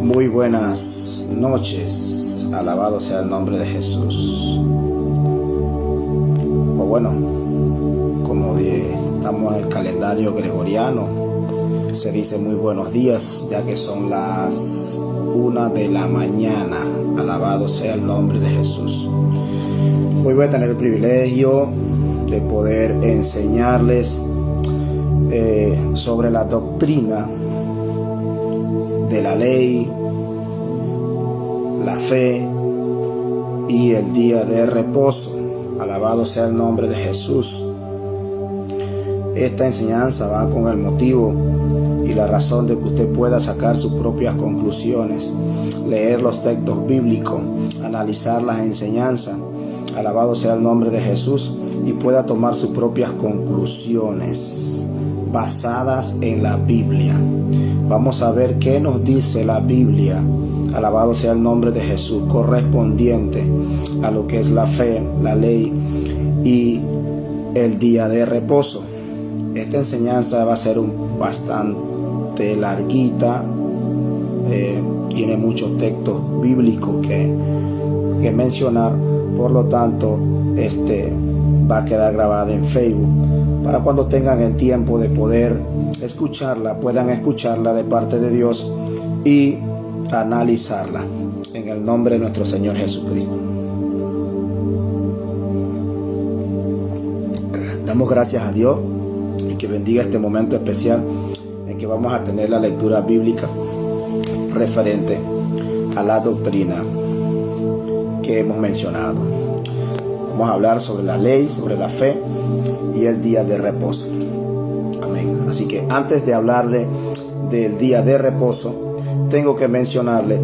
Muy buenas noches, alabado sea el nombre de Jesús. O bueno, como estamos en el calendario gregoriano, se dice muy buenos días, ya que son las 1 de la mañana, alabado sea el nombre de Jesús. Hoy voy a tener el privilegio de poder enseñarles sobre la doctrina de la ley, la fe y el día de reposo. Alabado sea el nombre de Jesús. Esta enseñanza va con el motivo y la razón de que usted pueda sacar sus propias conclusiones, leer los textos bíblicos, analizar las enseñanzas. Alabado sea el nombre de Jesús, y pueda tomar sus propias conclusiones basadas en la Biblia. Vamos a ver qué nos dice la Biblia, alabado sea el nombre de Jesús, correspondiente a lo que es la fe, la ley y el día de reposo. Esta enseñanza va a ser bastante larguita, tiene muchos textos bíblicos que mencionar, por lo tanto va a quedar grabada en Facebook para cuando tengan el tiempo de poder escucharla, puedan escucharla de parte de Dios y analizarla en el nombre de nuestro Señor Jesucristo. Damos gracias a Dios y que bendiga este momento especial en que vamos a tener la lectura bíblica referente a la doctrina que hemos mencionado. Vamos a hablar sobre la ley, sobre la fe y el día de reposo. Amén. Así que antes de hablarle del día de reposo, tengo que mencionarle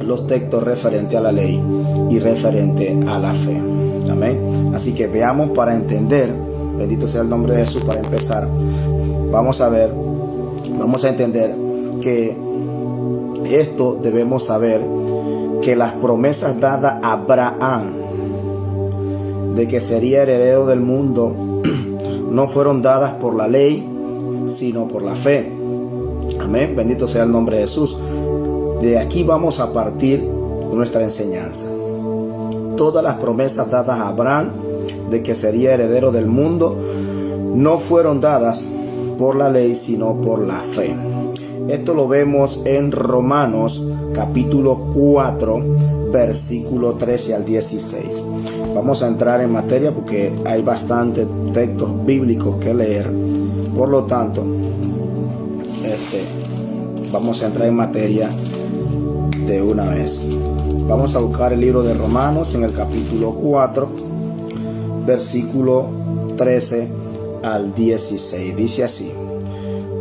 los textos referentes a la ley y referente a la fe. Amén. Así que veamos para entender, bendito sea el nombre de Jesús. Para empezar, vamos a entender que esto debemos saber, que las promesas dadas a Abraham de que sería heredero del mundo no fueron dadas por la ley, sino por la fe. Amén. Bendito sea el nombre de Jesús. De aquí vamos a partir nuestra enseñanza. Todas las promesas dadas a Abraham de que sería heredero del mundo no fueron dadas por la ley, sino por la fe. Esto lo vemos en Romanos capítulo 4, versículo 13 al 16. Vamos a entrar en materia porque hay bastantes textos bíblicos que leer. Por lo tanto, vamos a entrar en materia de una vez. Vamos a buscar el libro de Romanos en el capítulo 4, versículo 13 al 16. Dice así: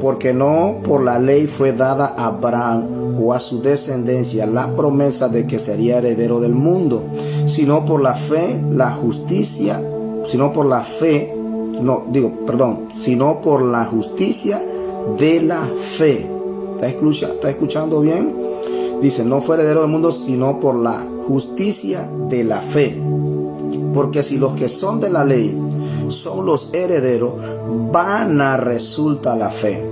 porque no por la ley fue dada a Abraham o a su descendencia la promesa de que sería heredero del mundo, sino por la fe, la justicia, sino por la justicia de la fe. ¿Está escuchando bien? Dice, no fue heredero del mundo, sino por la justicia de la fe. Porque si los que son de la ley son los herederos, vana resulta la fe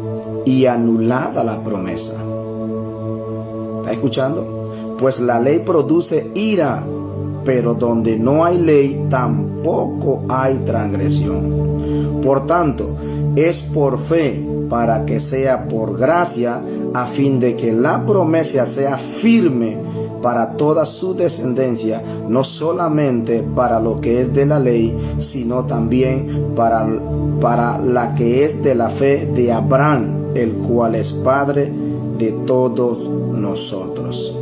y anulada la promesa. ¿Está escuchando? Pues la ley produce ira, pero donde no hay ley tampoco hay transgresión. Por tanto, es por fe para que sea por gracia, a fin de que la promesa sea firme para toda su descendencia, no solamente para lo que es de la ley, sino también para la que es de la fe de Abraham, el cual es Padre de todos nosotros.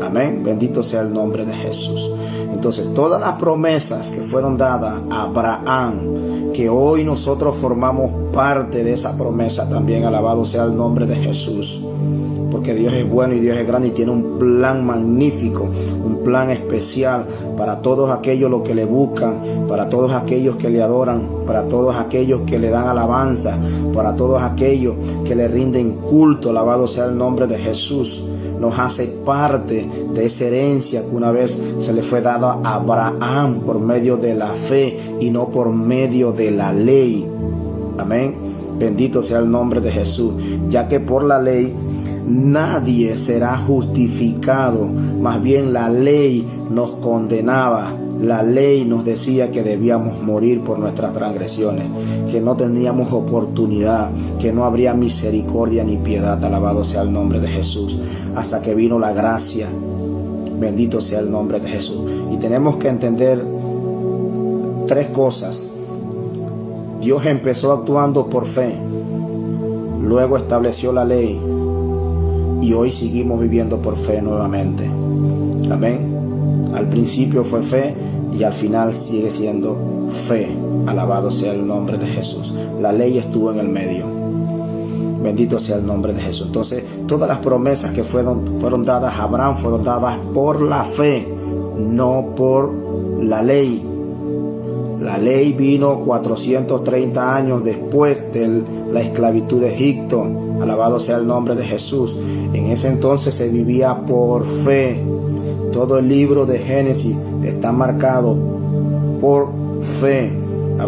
Amén. Bendito sea el nombre de Jesús. Entonces, todas las promesas que fueron dadas a Abraham, que hoy nosotros formamos parte de esa promesa también, alabado sea el nombre de Jesús. Porque Dios es bueno y Dios es grande y tiene un plan magnífico, un plan especial para todos aquellos los que le buscan, para todos aquellos que le adoran, para todos aquellos que le dan alabanza, para todos aquellos que le rinden culto, alabado sea el nombre de Jesús. Nos hace parte de esa herencia que una vez se le fue dada a Abraham por medio de la fe y no por medio de la ley. Amén. Bendito sea el nombre de Jesús, ya que por la ley nadie será justificado. Más bien la ley nos condenaba. La ley nos decía que debíamos morir por nuestras transgresiones, que no teníamos oportunidad, que no habría misericordia ni piedad. Alabado sea el nombre de Jesús. Hasta que vino la gracia. Bendito sea el nombre de Jesús. Y tenemos que entender tres cosas. Dios empezó actuando por fe, luego estableció la ley y hoy seguimos viviendo por fe nuevamente. Amén. Al principio fue fe y al final sigue siendo fe. Alabado sea el nombre de Jesús. La ley estuvo en el medio. Bendito sea el nombre de Jesús. Entonces, todas las promesas que fueron dadas a Abraham fueron dadas por la fe, no por la ley. La ley vino 430 años después de la esclavitud de Egipto. Alabado sea el nombre de Jesús. En ese entonces se vivía por fe. Todo el libro de Génesis está marcado por fe.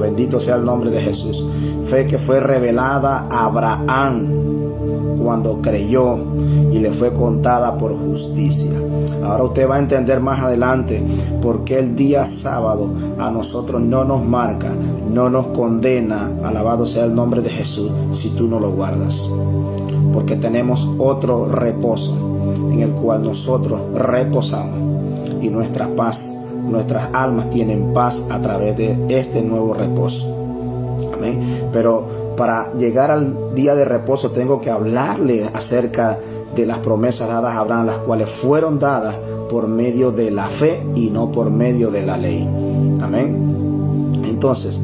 Bendito sea el nombre de Jesús. Fe que fue revelada a Abraham cuando creyó y le fue contada por justicia. Ahora usted va a entender más adelante por qué el día sábado a nosotros no nos marca, no nos condena. Alabado sea el nombre de Jesús si tú no lo guardas. Porque tenemos otro reposo en el cual nosotros reposamos y nuestra paz, nuestras almas tienen paz a través de este nuevo reposo. Amén. Pero para llegar al día de reposo tengo que hablarle acerca de las promesas dadas a Abraham, las cuales fueron dadas por medio de la fe y no por medio de la ley. Amén. Entonces,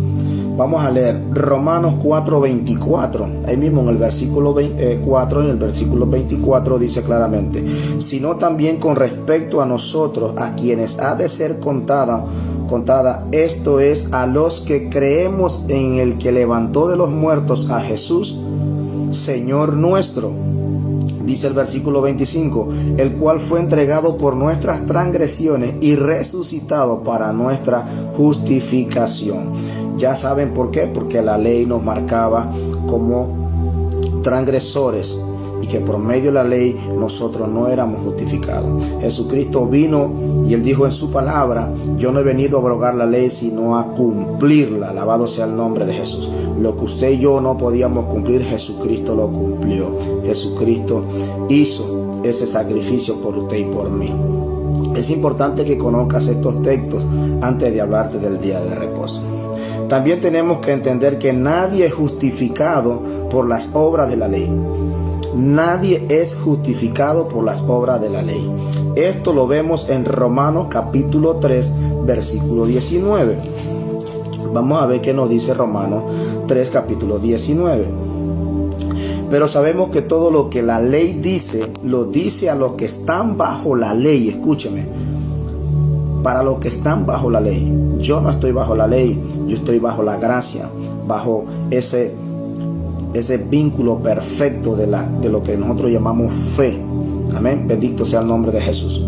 vamos a leer Romanos 4:24. Ahí mismo en el versículo 4, en el versículo 24 dice claramente: sino también con respecto a nosotros, a quienes ha de ser contada, esto es, a los que creemos en el que levantó de los muertos a Jesús, Señor nuestro. Dice el versículo 25, el cual fue entregado por nuestras transgresiones y resucitado para nuestra justificación. Ya saben por qué, porque la ley nos marcaba como transgresores y que por medio de la ley nosotros no éramos justificados. Jesucristo vino y Él dijo en su palabra: yo no he venido a abrogar la ley sino a cumplirla. Alabado sea el nombre de Jesús. Lo que usted y yo no podíamos cumplir, Jesucristo lo cumplió. Jesucristo hizo ese sacrificio por usted y por mí. Es importante que conozcas estos textos antes de hablarte del día de reposo. También tenemos que entender que nadie es justificado por las obras de la ley. Nadie es justificado por las obras de la ley. Esto lo vemos en Romanos capítulo 3, versículo 19. Vamos a ver qué nos dice Romanos 3, capítulo 19. Pero sabemos que todo lo que la ley dice, lo dice a los que están bajo la ley. Escúcheme. Para los que están bajo la ley. Yo no estoy bajo la ley, yo estoy bajo la gracia, bajo ese vínculo perfecto de lo que nosotros llamamos fe. Amén. Bendito sea el nombre de Jesús.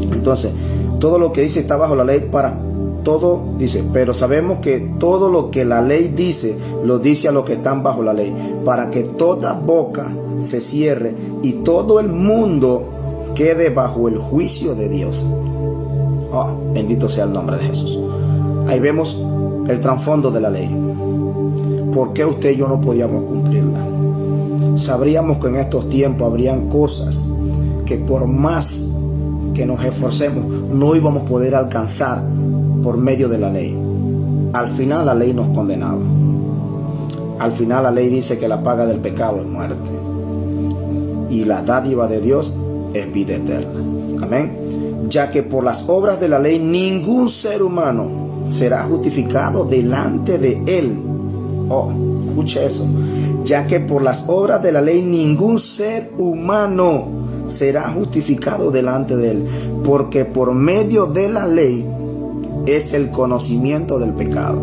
Entonces, todo lo que dice está bajo la ley para todo, dice, pero sabemos que todo lo que la ley dice, lo dice a los que están bajo la ley, para que toda boca se cierre y todo el mundo quede bajo el juicio de Dios. Oh, bendito sea el nombre de Jesús. Ahí vemos el trasfondo de la ley. ¿Por qué usted y yo no podíamos cumplirla? Sabríamos que en estos tiempos habrían cosas que por más que nos esforcemos no íbamos a poder alcanzar por medio de la ley. Al final la ley nos condenaba. Al final la ley dice que la paga del pecado es muerte y la dádiva de Dios es vida eterna. Amén. Ya que por las obras de la ley ningún ser humano será justificado delante de Él. Oh, escuche eso. Ya que por las obras de la ley ningún ser humano será justificado delante de Él, porque por medio de la ley es el conocimiento del pecado.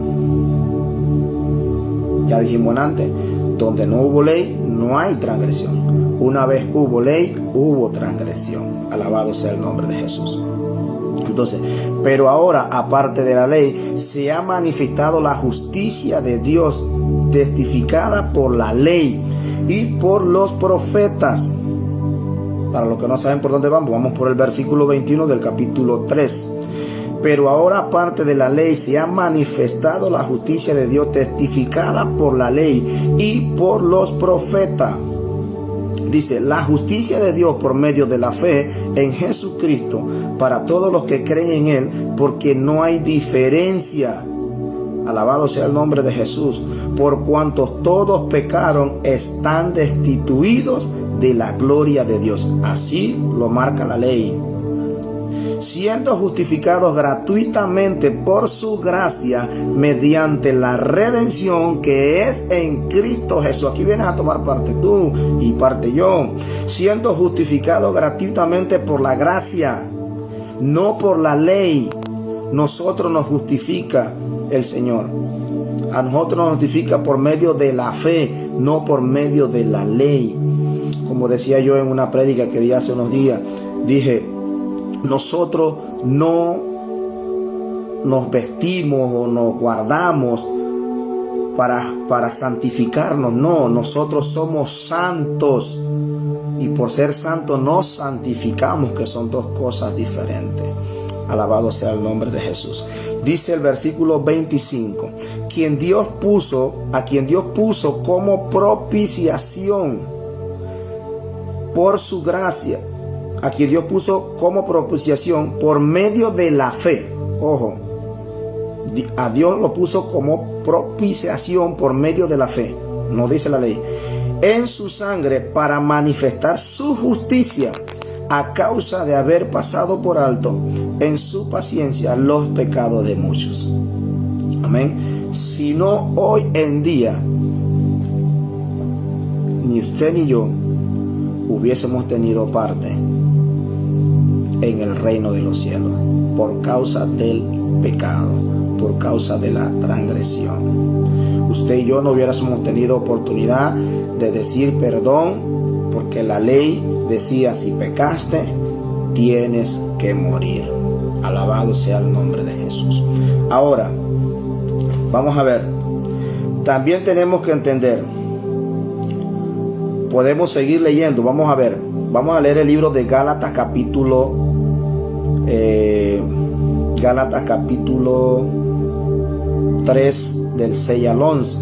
Ya dijimos antes, donde no hubo ley, no hay transgresión. Una vez hubo ley, hubo transgresión. Alabado sea el nombre de Jesús. Entonces, pero ahora, aparte de la ley, se ha manifestado la justicia de Dios, testificada por la ley y por los profetas. Para los que no saben por dónde vamos por el versículo 21 del capítulo 3. Pero ahora, aparte de la ley, se ha manifestado la justicia de Dios, testificada por la ley y por los profetas. Dice, la justicia de Dios por medio de la fe en Jesucristo para todos los que creen en Él, porque no hay diferencia. Alabado sea el nombre de Jesús. Por cuantos todos pecaron, están destituidos de la gloria de Dios. Así lo marca la ley. Siendo justificados gratuitamente por su gracia mediante la redención que es en Cristo Jesús. Aquí vienes a tomar parte tú y parte yo. Siendo justificados gratuitamente por la gracia, no por la ley. Nosotros nos justifica el Señor. A nosotros nos justifica por medio de la fe, no por medio de la ley. Como decía yo en una prédica que di hace unos días, dije, nosotros no nos vestimos o nos guardamos para santificarnos. No, nosotros somos santos. Y por ser santos nos santificamos, que son dos cosas diferentes. Alabado sea el nombre de Jesús. Dice el versículo 25, a quien Dios puso como propiciación por su gracia. A quien Dios puso como propiciación por medio de la fe. Ojo, a Dios lo puso como propiciación por medio de la fe. No dice la ley. En su sangre, para manifestar su justicia a causa de haber pasado por alto en su paciencia los pecados de muchos. Amén. Si no, hoy en día ni usted ni yo hubiésemos tenido parte en el reino de los cielos por causa del pecado, por causa de la transgresión. Usted y yo no hubiésemos tenido oportunidad de decir perdón, porque la ley decía, si pecaste, tienes que morir. Alabado sea el nombre de Jesús. Ahora, vamos a ver, también tenemos que entender, podemos seguir leyendo, vamos a leer el libro de Gálatas capítulo 3 del 6 al 11.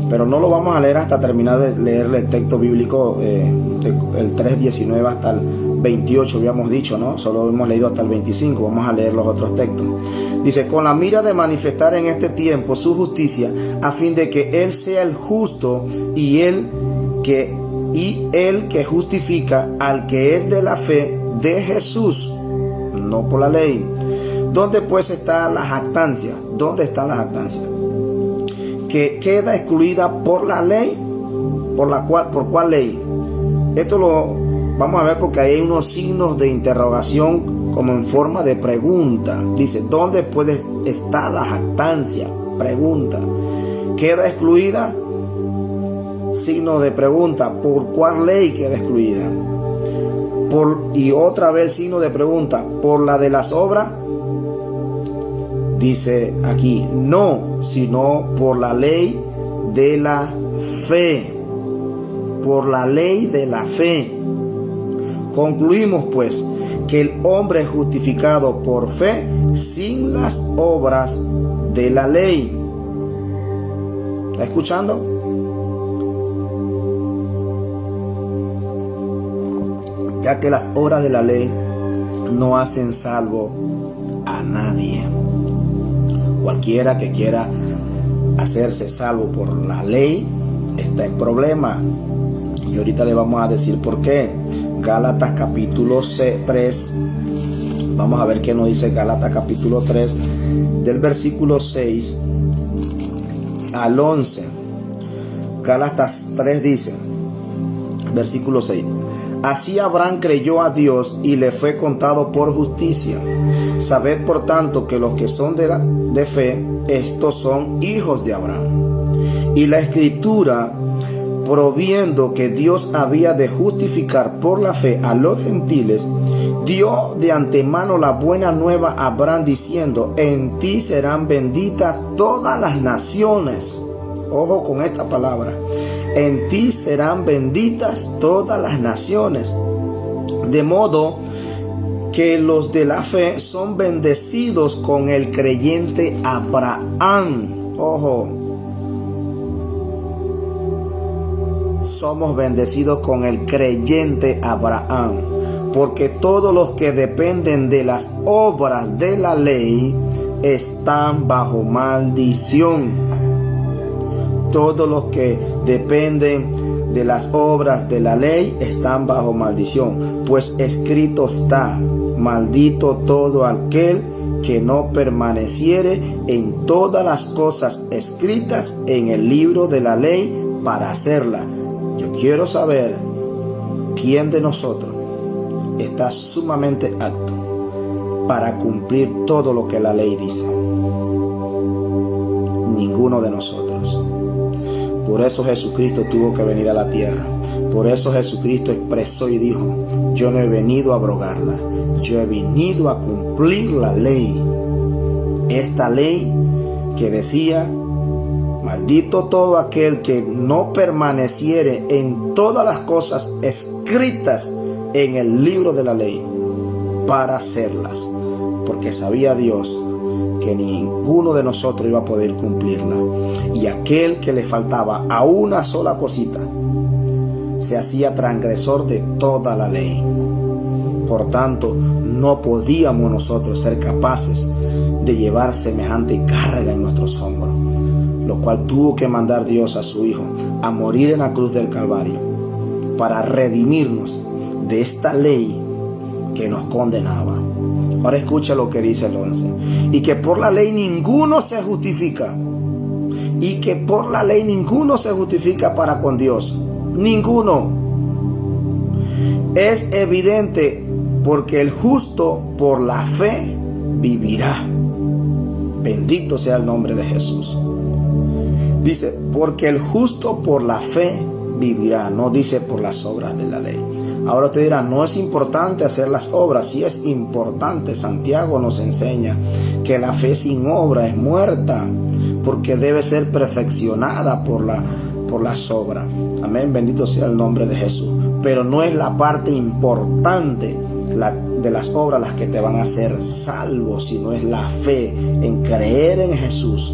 Pero no lo vamos a leer hasta terminar de leer el texto bíblico, el 3:19 hasta el 28 habíamos dicho, ¿no? Solo hemos leído hasta el 25, vamos a leer los otros textos. Dice, con la mira de manifestar en este tiempo su justicia, a fin de que Él sea el justo y el que justifica al que es de la fe de Jesús, no por la ley. ¿Dónde pues está la jactancia? ¿Dónde está la jactancia? Que queda excluida por la ley. ¿Por cuál ley? Esto lo vamos a ver porque hay unos signos de interrogación como en forma de pregunta. Dice, ¿dónde puede estar la jactancia? Pregunta. ¿Queda excluida? Signo de pregunta. ¿Por cuál ley queda excluida? Y otra vez signo de pregunta. ¿Por la de las obras? Dice aquí, no, sino por la ley de la fe. Por la ley de la fe. Concluimos pues que el hombre es justificado por fe sin las obras de la ley. ¿Está escuchando? Ya que las obras de la ley no hacen salvo a nadie. Cualquiera que quiera hacerse salvo por la ley está en problema. Y ahorita le vamos a decir por qué. Gálatas capítulo 3. Vamos a ver qué nos dice Gálatas capítulo 3. Del versículo 6 al 11. Gálatas 3 dice, versículo 6. Así Abraham creyó a Dios y le fue contado por justicia. Sabed por tanto que los que son de fe, estos son hijos de Abraham. Y la Escritura, proviendo que Dios había de justificar por la fe a los gentiles, dio de antemano la buena nueva a Abraham diciendo, en ti serán benditas todas las naciones. Ojo con esta palabra. En ti serán benditas todas las naciones. De modo que los de la fe son bendecidos con el creyente Abraham. Ojo, somos bendecidos con el creyente Abraham, porque todos los que dependen de las obras de la ley están bajo maldición. Todos los que dependen de las obras de la ley están bajo maldición, pues escrito está: maldito todo aquel que no permaneciere en todas las cosas escritas en el libro de la ley para hacerla. Yo quiero saber quién de nosotros está sumamente apto para cumplir todo lo que la ley dice. Ninguno de nosotros. Por eso Jesucristo tuvo que venir a la tierra. Por eso Jesucristo expresó y dijo: yo no he venido a abrogarla, yo he venido a cumplir la ley. Esta ley que decía: maldito todo aquel que no permaneciere en todas las cosas escritas en el libro de la ley para hacerlas. Porque sabía Dios que ninguno de nosotros iba a poder cumplirla. Y aquel que le faltaba a una sola cosita se hacía transgresor de toda la ley. Por tanto, no podíamos nosotros ser capaces de llevar semejante carga en nuestros hombros, lo cual tuvo que mandar Dios a su Hijo a morir en la cruz del Calvario para redimirnos de esta ley que nos condenaba. Ahora escucha lo que dice el 11. Y que por la ley ninguno se justifica. Y que por la ley ninguno se justifica para con Dios. Ninguno. Es evidente, porque el justo por la fe vivirá. Bendito sea el nombre de Jesús. Dice, porque el justo por la fe vivirá. No dice por las obras de la ley. Ahora te dirán, no es importante hacer las obras. Sí es importante. Santiago nos enseña que la fe sin obra es muerta, porque debe ser perfeccionada por las obras. Amén, bendito sea el nombre de Jesús. Pero no es la parte importante de las obras las que te van a hacer salvo, sino es la fe en creer en Jesús,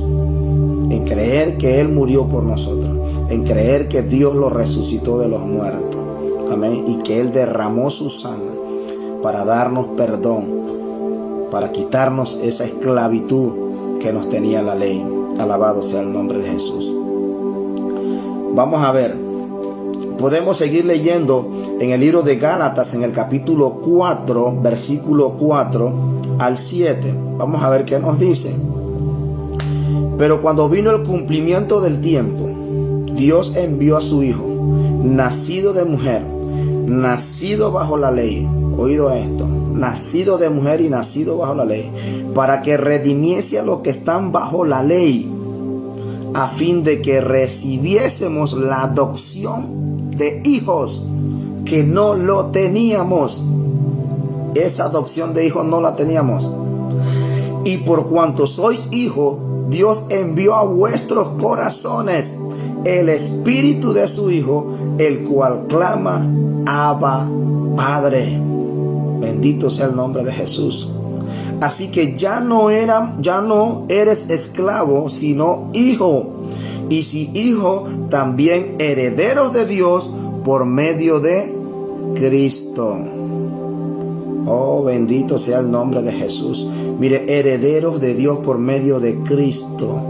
en creer que Él murió por nosotros, en creer que Dios lo resucitó de los muertos. Amén. Y que Él derramó su sangre para darnos perdón, para quitarnos esa esclavitud que nos tenía la ley. Alabado sea el nombre de Jesús. Vamos a ver. Podemos seguir leyendo en el libro de Gálatas, en el capítulo 4, versículo 4 al 7. Vamos a ver qué nos dice. Pero cuando vino el cumplimiento del tiempo, Dios envió a su Hijo, nacido de mujer, nacido bajo la ley. Oído esto: nacido de mujer y nacido bajo la ley, para que redimiese a los que están bajo la ley, a fin de que recibiésemos la adopción de hijos, que no lo teníamos. Esa adopción de hijos no la teníamos. Y por cuanto sois hijos, Dios envió a vuestros corazones el espíritu de su Hijo, el cual clama: Abba, Padre. Bendito sea el nombre de Jesús. Así que ya no eres esclavo, sino hijo. Y si hijo, también herederos de Dios por medio de Cristo. Oh, bendito sea el nombre de Jesús. Mire, herederos de Dios por medio de Cristo,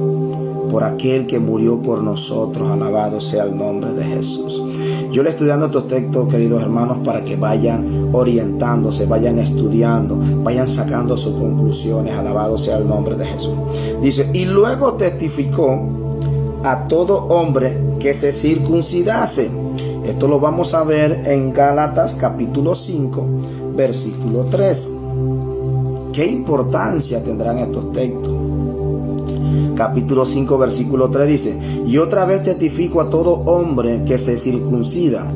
por aquel que murió por nosotros. Alabado sea el nombre de Jesús. Yo le estoy dando estos textos, queridos hermanos, para que vayan orientándose, vayan estudiando, vayan sacando sus conclusiones. Alabado sea el nombre de Jesús. Dice: y luego testificó a todo hombre que se circuncidase. Esto lo vamos a ver en Gálatas capítulo 5, versículo 3. ¿Qué importancia tendrán estos textos? Capítulo 5, versículo 3 dice: y otra vez testifico a todo hombre que se circuncida,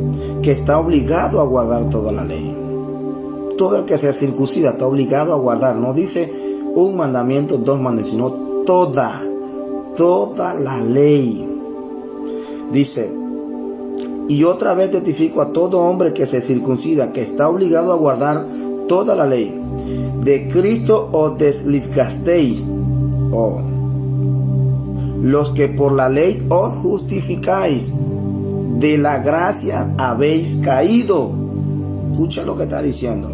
que está obligado a guardar toda la ley. Todo el que se circuncida está obligado a guardar. No dice un mandamiento, dos mandamientos, sino toda la ley. Dice: Y otra vez testifico a todo hombre que se circuncida, que está obligado a guardar toda la ley. De Cristo os desligasteis, los que por la ley os justificáis, de la gracia habéis caído. Escucha lo que está diciendo.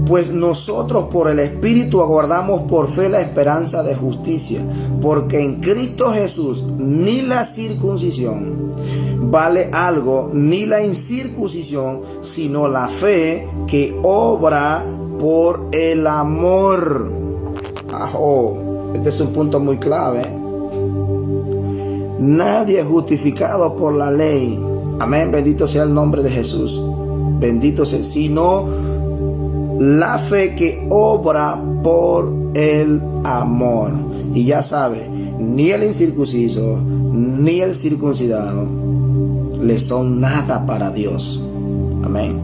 Pues nosotros por el Espíritu aguardamos por fe la esperanza de justicia, porque en Cristo Jesús ni la circuncisión vale algo, ni la incircuncisión, sino la fe que obra por el amor. Este es un punto muy clave. Nadie es justificado por la ley. Amén, bendito sea el nombre de Jesús. Bendito sea, sino la fe que obra por el amor. Y ya sabe, ni el incircunciso ni el circuncidado le son nada para Dios. Amén.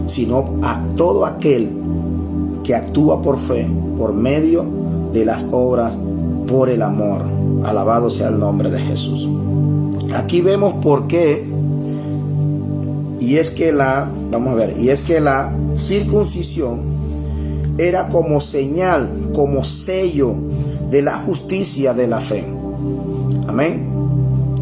Sino a todo aquel que actúa por fe, por medio de las obras, por el amor. Alabado sea el nombre de Jesús. Aquí vemos por qué. Y es que la circuncisión era como señal, como sello de la justicia de la fe. Amén.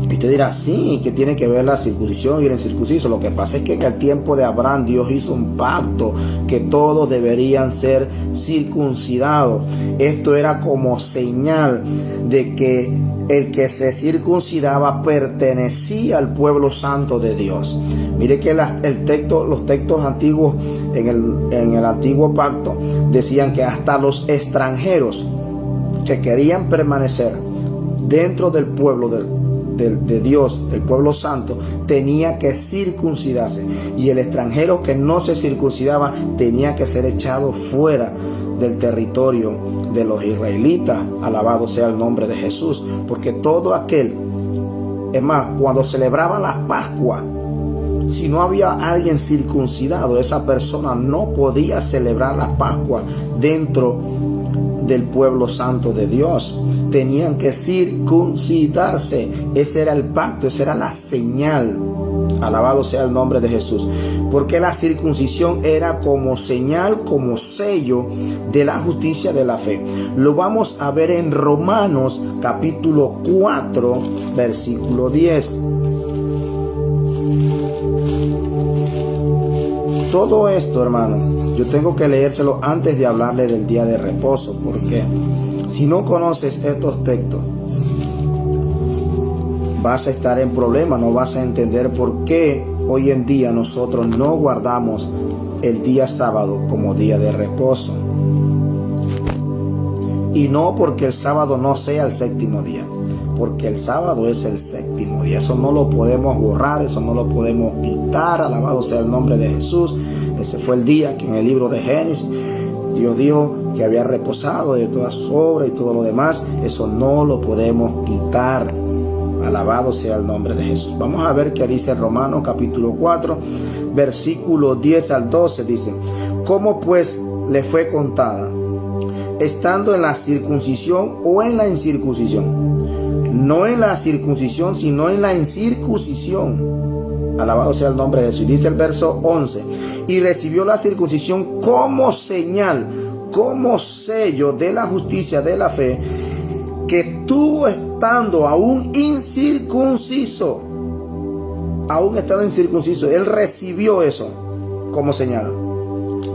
Y usted dirá, sí, ¿qué tiene que ver la circuncisión y el incircunciso? Lo que pasa es que en el tiempo de Abraham Dios hizo un pacto que todos deberían ser circuncidados. Esto era como señal de que el que se circuncidaba pertenecía al pueblo santo de Dios. Mire que los textos antiguos en el antiguo pacto decían que hasta los extranjeros que querían permanecer dentro del pueblo de Dios, el pueblo santo, tenía que circuncidarse, y el extranjero que no se circuncidaba tenía que ser echado fuera del territorio de los israelitas. Alabado sea el nombre de Jesús, porque todo aquel, es más, cuando celebraban las Pascuas, si no había alguien circuncidado, esa persona no podía celebrar la Pascua dentro del pueblo santo de Dios. Tenían que circuncidarse. Ese era el pacto, esa era la señal. Alabado sea el nombre de Jesús. Porque la circuncisión era como señal, como sello de la justicia de la fe. Lo vamos a ver en Romanos capítulo 4, versículo 10. Todo esto, hermano, yo tengo que leérselo antes de hablarle del día de reposo, porque si no conoces estos textos, vas a estar en problema, no vas a entender por qué hoy en día nosotros no guardamos el día sábado como día de reposo. Y no porque el sábado no sea el séptimo día, porque el sábado es el séptimo día. Eso no lo podemos borrar, eso no lo podemos quitar. Alabado sea el nombre de Jesús. Ese fue el día que en el libro de Génesis Dios dijo que había reposado de todas sus obras y todo lo demás. Eso no lo podemos quitar. Alabado sea el nombre de Jesús. Vamos a ver qué dice Romanos capítulo 4, versículo 10 al 12. Dice: ¿cómo pues le fue contada? ¿Estando en la circuncisión o en la incircuncisión? No en la circuncisión, sino en la incircuncisión. Alabado sea el nombre de Jesús. Dice el verso 11: y recibió la circuncisión como señal, como sello de la justicia de la fe, que tuvo estando aún incircunciso. Aún estando incircunciso, él recibió eso como señal,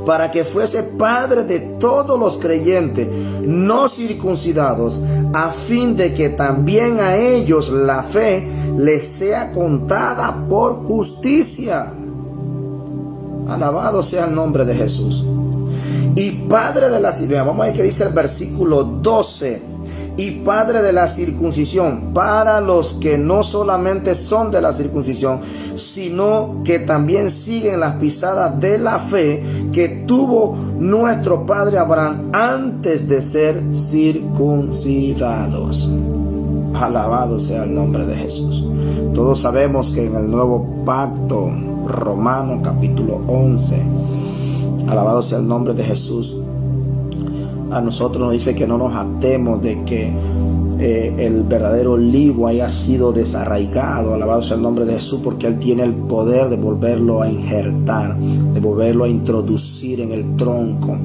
para que fuese padre de todos los creyentes no circuncidados, a fin de que también a ellos la fe les sea contada por justicia. Alabado sea el nombre de Jesús. Y padre de la circuncisión, vamos a ver qué dice el versículo 12. Y padre de la circuncisión para los que no solamente son de la circuncisión, sino que también siguen las pisadas de la fe que tuvo nuestro padre Abraham antes de ser circuncidados. Alabado sea el nombre de Jesús. Todos sabemos que en el nuevo pacto, Romanos capítulo 11, alabado sea el nombre de Jesús, a nosotros nos dice que no nos atemos de que el verdadero olivo haya sido desarraigado, alabado sea el nombre de Jesús, porque Él tiene el poder de volverlo a injertar, de volverlo a introducir en el tronco.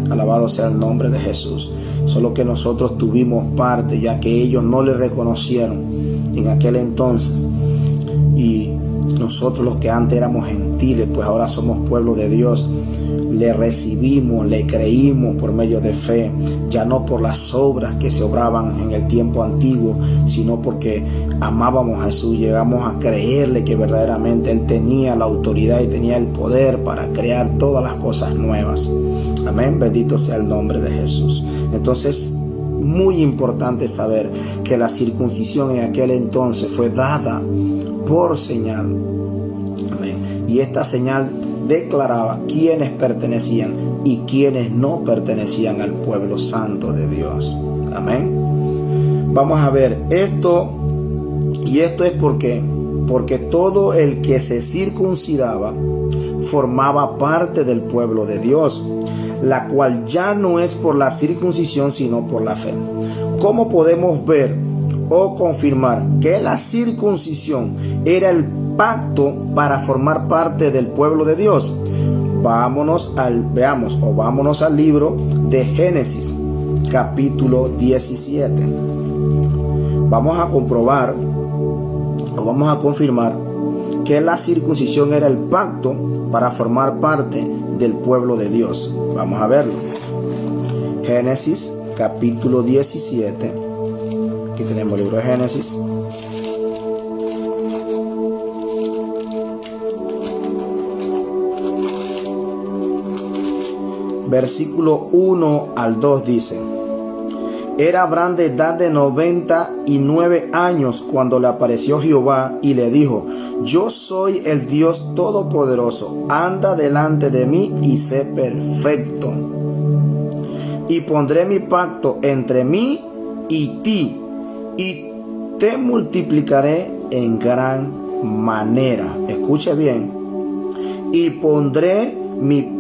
Alabado sea el nombre de Jesús. Solo que nosotros tuvimos parte, ya que ellos no le reconocieron en aquel entonces, y nosotros, los que antes éramos gentiles, pues ahora somos pueblo de Dios. Le recibimos, le creímos por medio de fe, ya no por las obras que se obraban en el tiempo antiguo, sino porque amábamos a Jesús. Llegamos a creerle que verdaderamente Él tenía la autoridad y tenía el poder para crear todas las cosas nuevas. Amén, bendito sea el nombre de Jesús. Entonces, muy importante saber que la circuncisión en aquel entonces fue dada por señal. Amén. Y esta señal declaraba quiénes pertenecían y quiénes no pertenecían al pueblo santo de Dios. Amén. Vamos a ver esto, y esto es porque todo el que se circuncidaba formaba parte del pueblo de Dios, la cual ya no es por la circuncisión sino por la fe. ¿Cómo podemos ver o confirmar que la circuncisión era el pacto para formar parte del pueblo de Dios? Vámonos al libro de Génesis, capítulo 17. Vamos a comprobar o vamos a confirmar que la circuncisión era el pacto para formar parte del pueblo de Dios. Vamos a verlo. Génesis, capítulo 17. Aquí tenemos el libro de Génesis. Versículo 1 al 2 dice: Era Abraham de edad de 99 años cuando le apareció Jehová y le dijo: Yo soy el Dios Todopoderoso, anda delante de mí y sé perfecto. Y pondré mi pacto entre mí y ti, y te multiplicaré en gran manera. Escuche bien. Y pondré mi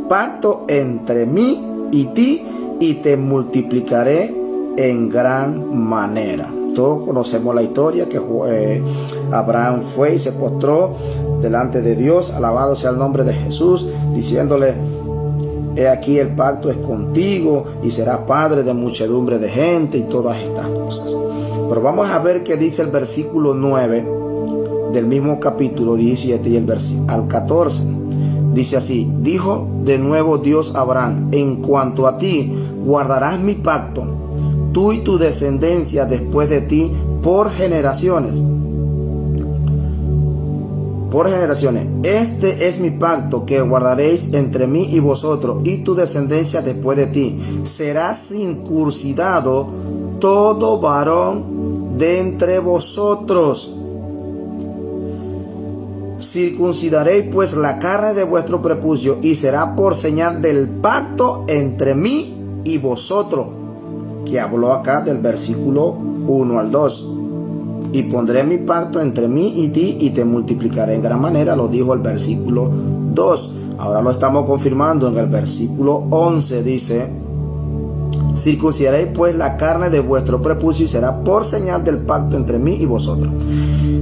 pacto entre mí y ti, y te multiplicaré en gran manera. Todos conocemos la historia que Abraham fue y se postró delante de Dios, alabado sea el nombre de Jesús, diciéndole: he aquí el pacto es contigo y serás padre de muchedumbre de gente, y todas estas cosas. Pero vamos a ver qué dice el versículo 9 del mismo capítulo 17 y el versículo al 14. Dice así: dijo de nuevo Dios a Abraham: en cuanto a ti, guardarás mi pacto, tú y tu descendencia después de ti, por generaciones. Por generaciones. Este es mi pacto que guardaréis entre mí y vosotros y tu descendencia después de ti. Será circuncidado todo varón de entre vosotros. Circuncidaréis pues la carne de vuestro prepucio, y será por señal del pacto entre mí y vosotros, que habló acá del versículo 1 al 2. Y pondré mi pacto entre mí y ti, y te multiplicaré en gran manera, lo dijo el versículo 2. Ahora lo estamos confirmando en el versículo 11, dice: circuncidaréis pues la carne de vuestro prepucio, y será por señal del pacto entre mí y vosotros.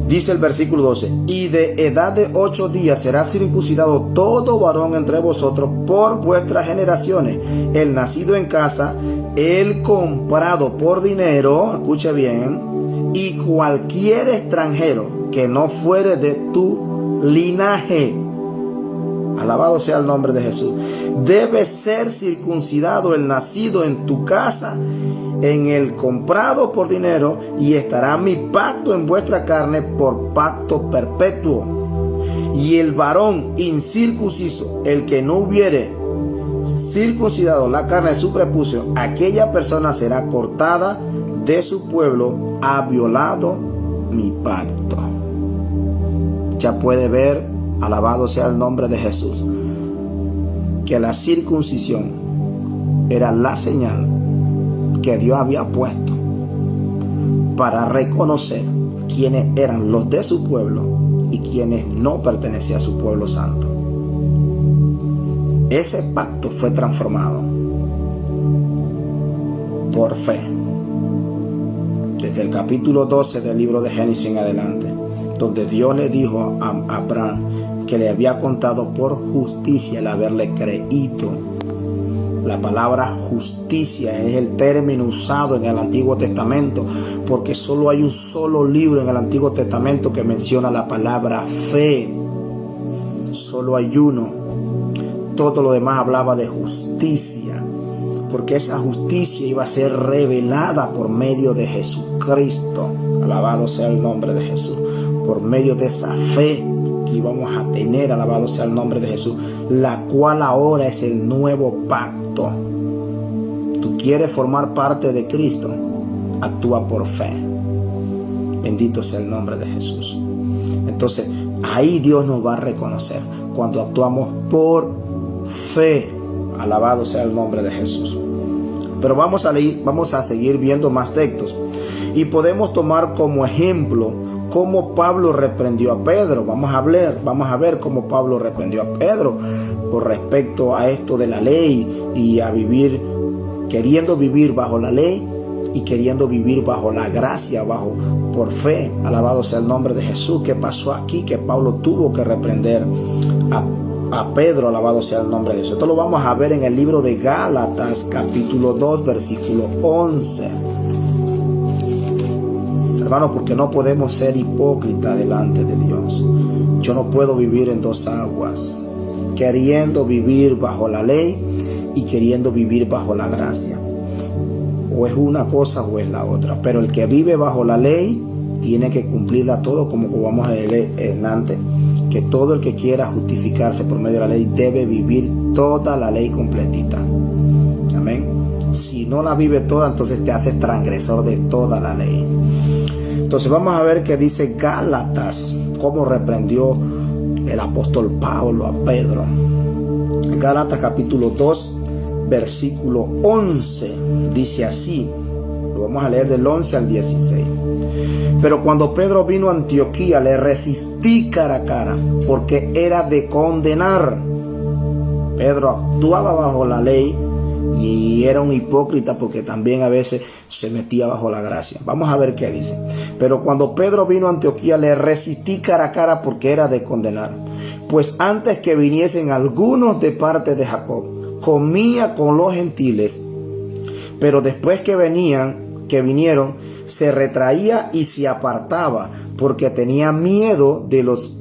Dice el versículo 12: y de edad de 8 días será circuncidado todo varón entre vosotros por vuestras generaciones, el nacido en casa, el comprado por dinero, escuche bien, y cualquier extranjero que no fuere de tu linaje. Alabado sea el nombre de Jesús. Debe ser circuncidado el nacido en tu casa, en el comprado por dinero, y estará mi pacto en vuestra carne por pacto perpetuo. Y el varón incircunciso, el que no hubiere circuncidado la carne de su prepucio, aquella persona será cortada de su pueblo, ha violado mi pacto. Ya puede ver, alabado sea el nombre de Jesús, que la circuncisión era la señal que Dios había puesto para reconocer quiénes eran los de su pueblo y quienes no pertenecían a su pueblo santo. Ese pacto fue transformado por fe. desde el capítulo 12 del libro de Génesis en adelante, donde Dios le dijo a Abraham que le había contado por justicia el haberle creído. La palabra justicia es el término usado en el Antiguo Testamento, porque solo hay un solo libro en el Antiguo Testamento que menciona la palabra fe. Solo hay uno. Todo lo demás hablaba de justicia, porque esa justicia iba a ser revelada por medio de Jesucristo. Alabado sea el nombre de Jesús. Por medio de esa fe que íbamos a tener, alabado sea el nombre de Jesús, la cual ahora es el nuevo pacto. Tú quieres formar parte de Cristo, actúa por fe. Bendito sea el nombre de Jesús. Entonces ahí Dios nos va a reconocer cuando actuamos por fe. Alabado sea el nombre de Jesús. Pero vamos a seguir viendo más textos, y podemos tomar como ejemplo cómo Pablo reprendió a Pedro. Vamos a ver cómo Pablo reprendió a Pedro por respecto a esto de la ley y a vivir, queriendo vivir bajo la ley y queriendo vivir bajo la gracia, por fe. Alabado sea el nombre de Jesús. ¿Qué pasó aquí? Que Pablo tuvo que reprender a Pedro. Alabado sea el nombre de Jesús. Esto lo vamos a ver en el libro de Gálatas, capítulo 2, versículo 11. Hermano, porque no podemos ser hipócritas delante de Dios. Yo no puedo vivir en dos aguas, queriendo vivir bajo la ley y queriendo vivir bajo la gracia. O es una cosa o es la otra. Pero el que vive bajo la ley tiene que cumplirla todo, como vamos a leer antes, que todo el que quiera justificarse por medio de la ley debe vivir toda la ley completita. Amén. Si no la vive toda, entonces te haces transgresor de toda la ley. Entonces vamos a ver qué dice Gálatas, cómo reprendió el apóstol Pablo a Pedro. Gálatas capítulo 2, versículo 11, dice así. Lo vamos a leer del 11 al 16. Pero cuando Pedro vino a Antioquía, le resistí cara a cara, porque era de condenar. Pedro actuaba bajo la ley y era un hipócrita, porque también a veces se metía bajo la gracia. Vamos a ver qué dice. Pero cuando Pedro vino a Antioquía, le resistí cara a cara, porque era de condenar. Pues antes que viniesen algunos de parte de Jacob, comía con los gentiles, pero después que vinieron, se retraía y se apartaba, porque tenía miedo de los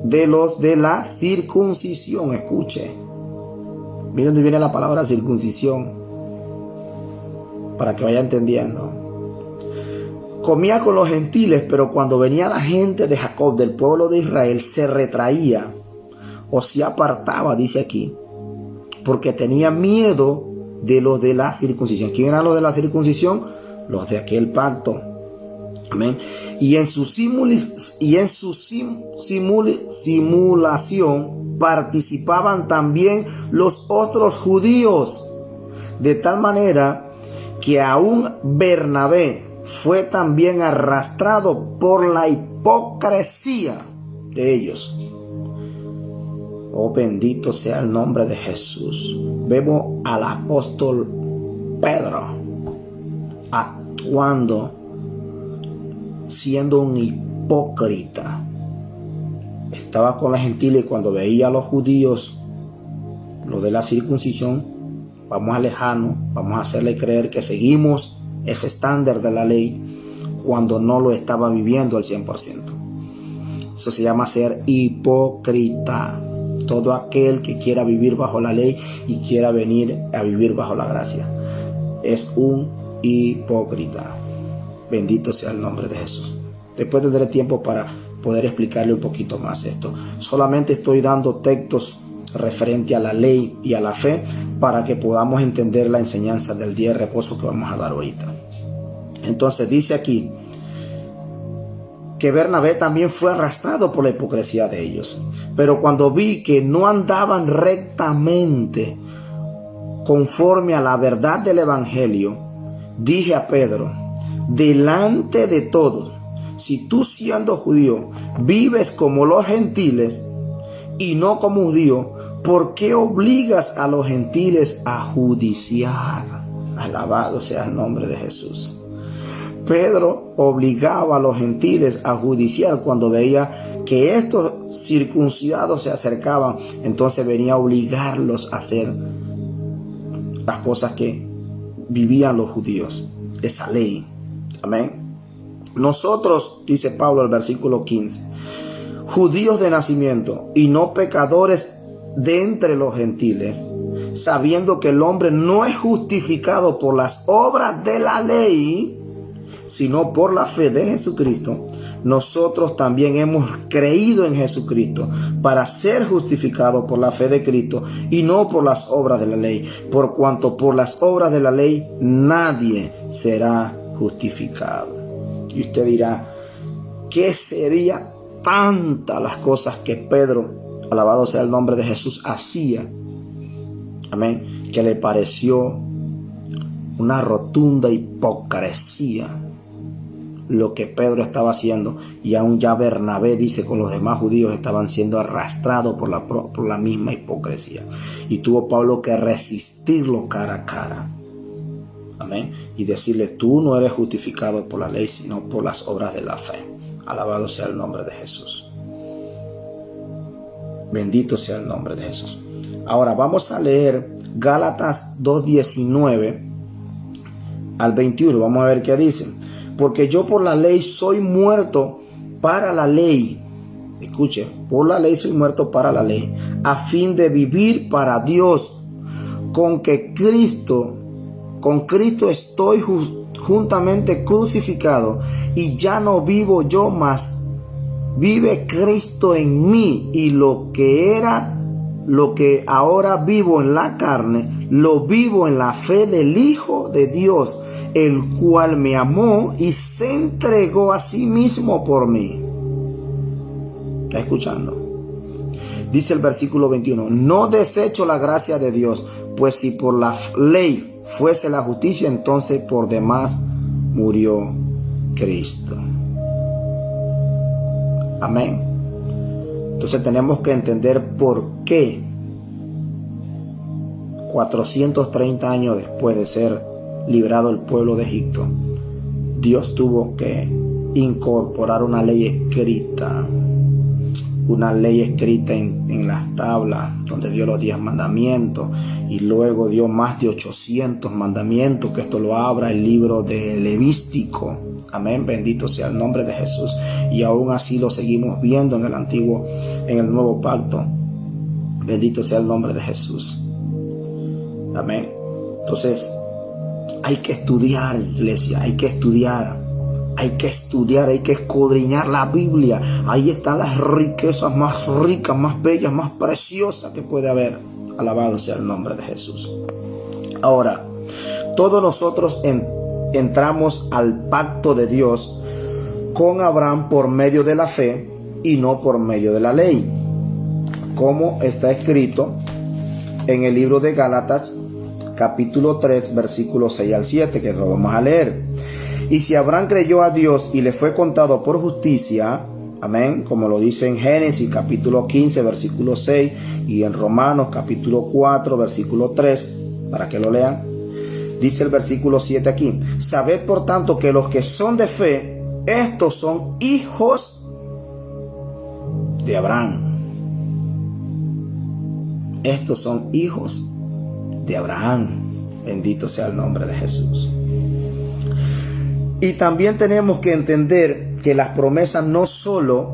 de la circuncisión. Escuche. Miren dónde viene la palabra circuncisión, para que vaya entendiendo. Comía con los gentiles, pero cuando venía la gente de Jacob, del pueblo de Israel, se retraía o se apartaba, dice aquí, porque tenía miedo de los de la circuncisión. ¿Quién eran los de la circuncisión? Los de aquel pacto. Amén. Y en su simulación participaban también los otros judíos, de tal manera que aún Bernabé fue también arrastrado por la hipocresía de ellos. Oh, bendito sea el nombre de Jesús. Vemos al apóstol Pedro actuando, siendo un hipócrita. Estaba con la gentiles y cuando veía a los judíos, lo de la circuncisión, vamos a alejarnos, vamos a hacerle creer que seguimos ese estándar de la ley, cuando no lo estaba viviendo al 100%. Eso se llama ser hipócrita. Todo aquel que quiera vivir bajo la ley y quiera venir a vivir bajo la gracia es un hipócrita. Bendito sea el nombre de Jesús. Después tendré tiempo para poder explicarle un poquito más esto. Solamente estoy dando textos referente a la ley y a la fe para que podamos entender la enseñanza del día de reposo que vamos a dar ahorita. Entonces dice aquí que Bernabé también fue arrastrado por la hipocresía de ellos. Pero cuando vi que no andaban rectamente conforme a la verdad del evangelio, dije a Pedro, delante de todos, si tú siendo judío vives como los gentiles y no como judío, ¿por qué obligas a los gentiles a judiciar? Alabado sea el nombre de Jesús. Pedro obligaba a los gentiles a judiciar cuando veía que estos circuncidados se acercaban. Entonces venía a obligarlos a hacer las cosas que vivían los judíos, esa ley. Amén. Nosotros, dice Pablo el versículo 15, judíos de nacimiento y no pecadores de entre los gentiles, sabiendo que el hombre no es justificado por las obras de la ley, sino por la fe de Jesucristo. Nosotros también hemos creído en Jesucristo para ser justificados por la fe de Cristo y no por las obras de la ley, por cuanto por las obras de la ley nadie será justificado. Y usted dirá, ¿qué sería tantas las cosas que Pedro, alabado sea el nombre de Jesús, hacía? Amén. Que le pareció una rotunda hipocresía lo que Pedro estaba haciendo, y aún ya Bernabé dice con los demás judíos estaban siendo arrastrados por la misma hipocresía, y tuvo Pablo que resistirlo cara a cara. Amén. Y decirle, tú no eres justificado por la ley, sino por las obras de la fe. Alabado sea el nombre de Jesús. Bendito sea el nombre de Jesús. Ahora vamos a leer Gálatas 2:19 al 21. Vamos a ver qué dice. Porque yo por la ley soy muerto para la ley. Escuche, por la ley soy muerto para la ley, a fin de vivir para Dios. Con Cristo estoy juntamente crucificado, y ya no vivo yo, mas vive Cristo en mí, y lo que ahora vivo en la carne, lo vivo en la fe del Hijo de Dios, el cual me amó y se entregó a sí mismo por mí. ¿Está escuchando? Dice el versículo 21, no desecho la gracia de Dios, pues si por la ley fuese la justicia, entonces por demás murió Cristo. Amén. Entonces tenemos que entender por qué 430 años después de ser librado el pueblo de Egipto, Dios tuvo que incorporar una ley escrita en las tablas, donde dio los 10 mandamientos, y luego dio más de 800 mandamientos, que esto lo abra el libro de Levítico. Amén, bendito sea el nombre de Jesús. Y aún así lo seguimos viendo en el nuevo pacto. Bendito sea el nombre de Jesús. Amén. Entonces, hay que estudiar, iglesia, hay que estudiar, hay que escudriñar la Biblia. Ahí están las riquezas más ricas, más bellas, más preciosas que puede haber. Alabado sea el nombre de Jesús. Ahora, todos nosotros entramos al pacto de Dios con Abraham por medio de la fe y no por medio de la ley, como está escrito en el libro de Gálatas capítulo 3 versículos 6 al 7, que lo vamos a leer. Y si Abraham creyó a Dios y le fue contado por justicia, amén, como lo dice en Génesis capítulo 15 versículo 6 y en Romanos capítulo 4 versículo 3, para que lo lean, dice el versículo 7 aquí: sabed por tanto que los que son de fe, estos son hijos de Abraham. Estos son hijos de Abraham. Bendito sea el nombre de Jesús. Y también tenemos que entender que las promesas no solo,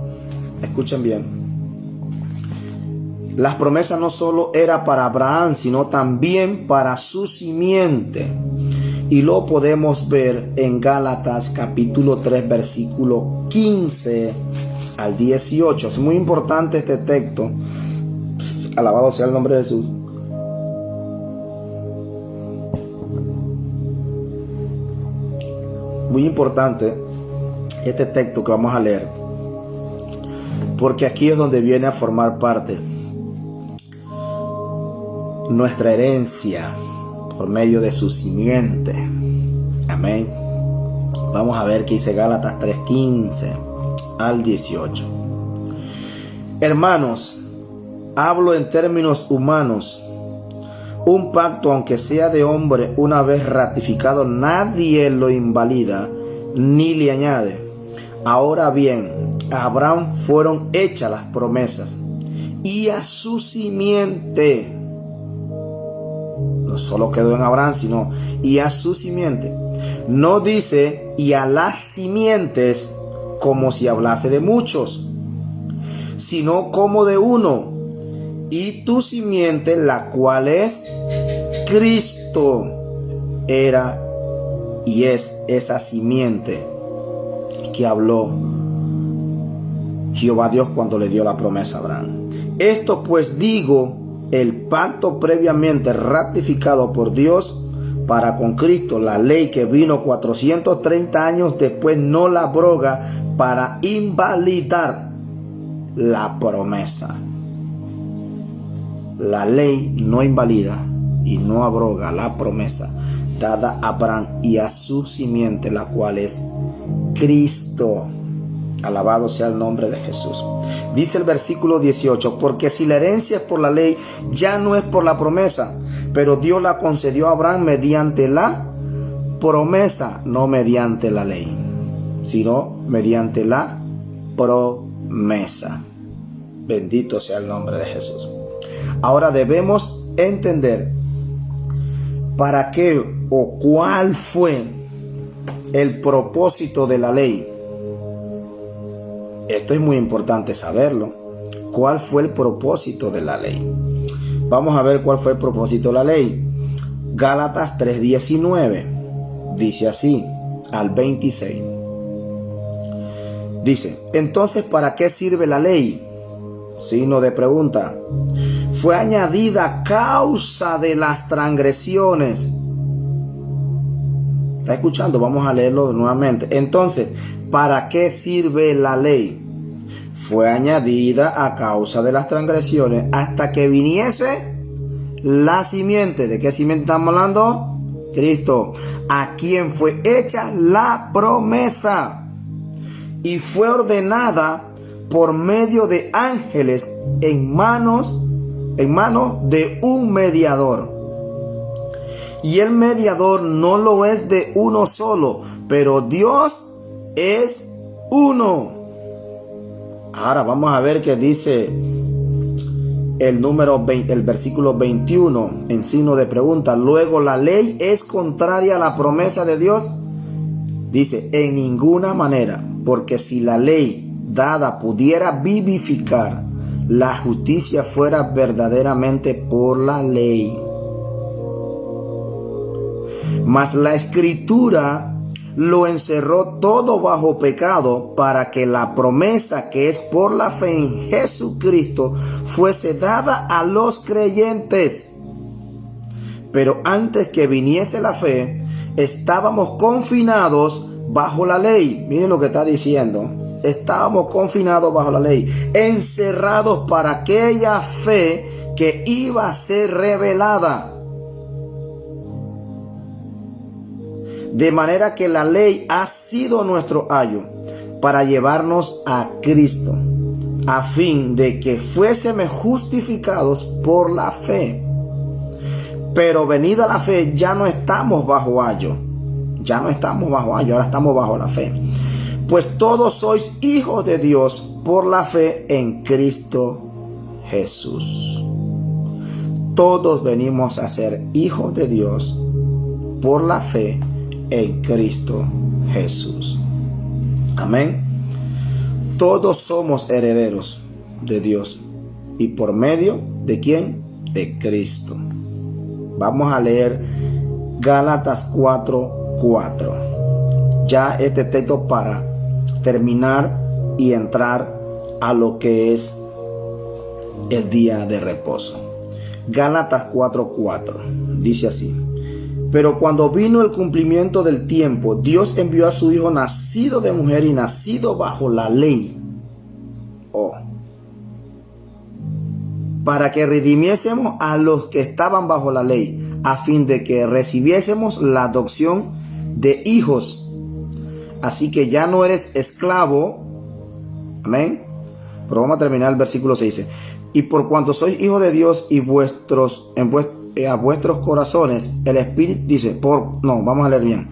escuchen bien, las promesas no solo era para Abraham, sino también para su simiente. Y lo podemos ver en Gálatas capítulo 3 versículo 15 al 18. Es muy importante este texto. Alabado sea el nombre de Jesús. Muy importante este texto que vamos a leer, porque aquí es donde viene a formar parte nuestra herencia por medio de su simiente. Amén. Vamos a ver qué dice Gálatas 3:15 al 18. Hermanos, hablo en términos humanos. Un pacto, aunque sea de hombre, una vez ratificado, nadie lo invalida, ni le añade. Ahora bien, a Abraham fueron hechas las promesas, y a su simiente. No solo quedó en Abraham, sino y a su simiente. No dice y a las simientes como si hablase de muchos, sino como de uno, y tu simiente, la cual es Cristo. Era y es esa simiente que habló Jehová Dios cuando le dio la promesa a Abraham. Esto pues digo, el pacto previamente ratificado por Dios para con Cristo, la ley que vino 430 años después, no la abroga para invalidar la promesa. La ley no invalida y no abroga la promesa dada a Abraham y a su simiente, la cual es Cristo. Alabado sea el nombre de Jesús. Dice el versículo 18, porque si la herencia es por la ley, ya no es por la promesa, pero Dios la concedió a Abraham mediante la promesa, no mediante la ley, sino mediante la promesa. Bendito sea el nombre de Jesús. Ahora debemos entender para qué o cuál fue el propósito de la ley. Esto es muy importante saberlo. ¿Cuál fue el propósito de la ley? Vamos a ver cuál fue el propósito de la ley. Gálatas 3:19 dice así al 26. Dice, entonces, ¿para qué sirve la ley? Signo de pregunta. Fue añadida a causa de las transgresiones. ¿Está escuchando? Vamos a leerlo nuevamente. Entonces, ¿para qué sirve la ley? Fue añadida a causa de las transgresiones hasta que viniese la simiente. ¿De qué simiente estamos hablando? Cristo, a quien fue hecha la promesa y fue ordenada por medio de ángeles en manos de un mediador. Y el mediador no lo es de uno solo, pero Dios es uno. Ahora vamos a ver qué dice el versículo 21 en signo de pregunta. Luego, ¿la ley es contraria a la promesa de Dios? Dice, en ninguna manera, porque si la ley dada pudiera vivificar, la justicia fuera verdaderamente por la ley. Mas la Escritura lo encerró todo bajo pecado, para que la promesa que es por la fe en Jesucristo fuese dada a los creyentes. Pero antes que viniese la fe, estábamos confinados bajo la ley. Miren lo que está diciendo. Estábamos confinados bajo la ley, encerrados para aquella fe que iba a ser revelada. De manera que la ley ha sido nuestro ayo para llevarnos a Cristo, a fin de que fuésemos justificados por la fe. Pero venida la fe, ya no estamos bajo ayo. Ya no estamos bajo ayo, ahora estamos bajo la fe. Pues todos sois hijos de Dios por la fe en Cristo Jesús. Todos venimos a ser hijos de Dios por la fe en Cristo Jesús. Amén. Todos somos herederos de Dios. ¿Y por medio de quién? De Cristo. Vamos a leer Gálatas 4:4. Ya este texto para terminar y entrar a lo que es el día de reposo. Gálatas 4:4 dice así: pero cuando vino el cumplimiento del tiempo, Dios envió a su Hijo nacido de mujer y nacido bajo la ley, para que redimiésemos a los que estaban bajo la ley, a fin de que recibiésemos la adopción de hijos. Así que ya no eres esclavo. Amén. Pero vamos a terminar el versículo 6. Dice, y por cuanto sois hijos de Dios y a vuestros corazones el Espíritu, vamos a leer bien.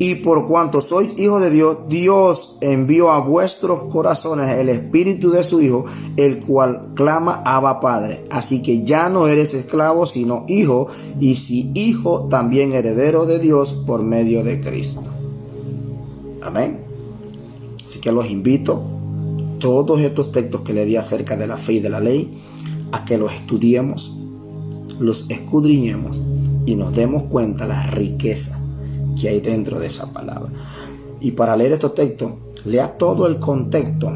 Y por cuanto sois hijos de Dios, Dios envió a vuestros corazones el espíritu de su Hijo, el cual clama Abba Padre. Así que ya no eres esclavo, sino hijo, y si hijo, también heredero de Dios por medio de Cristo. Amén. Así que los invito, todos estos textos que le di acerca de la fe y de la ley, a que los estudiemos, los escudriñemos y nos demos cuenta la riqueza que hay dentro de esa palabra. Y para leer estos textos, lea todo el contexto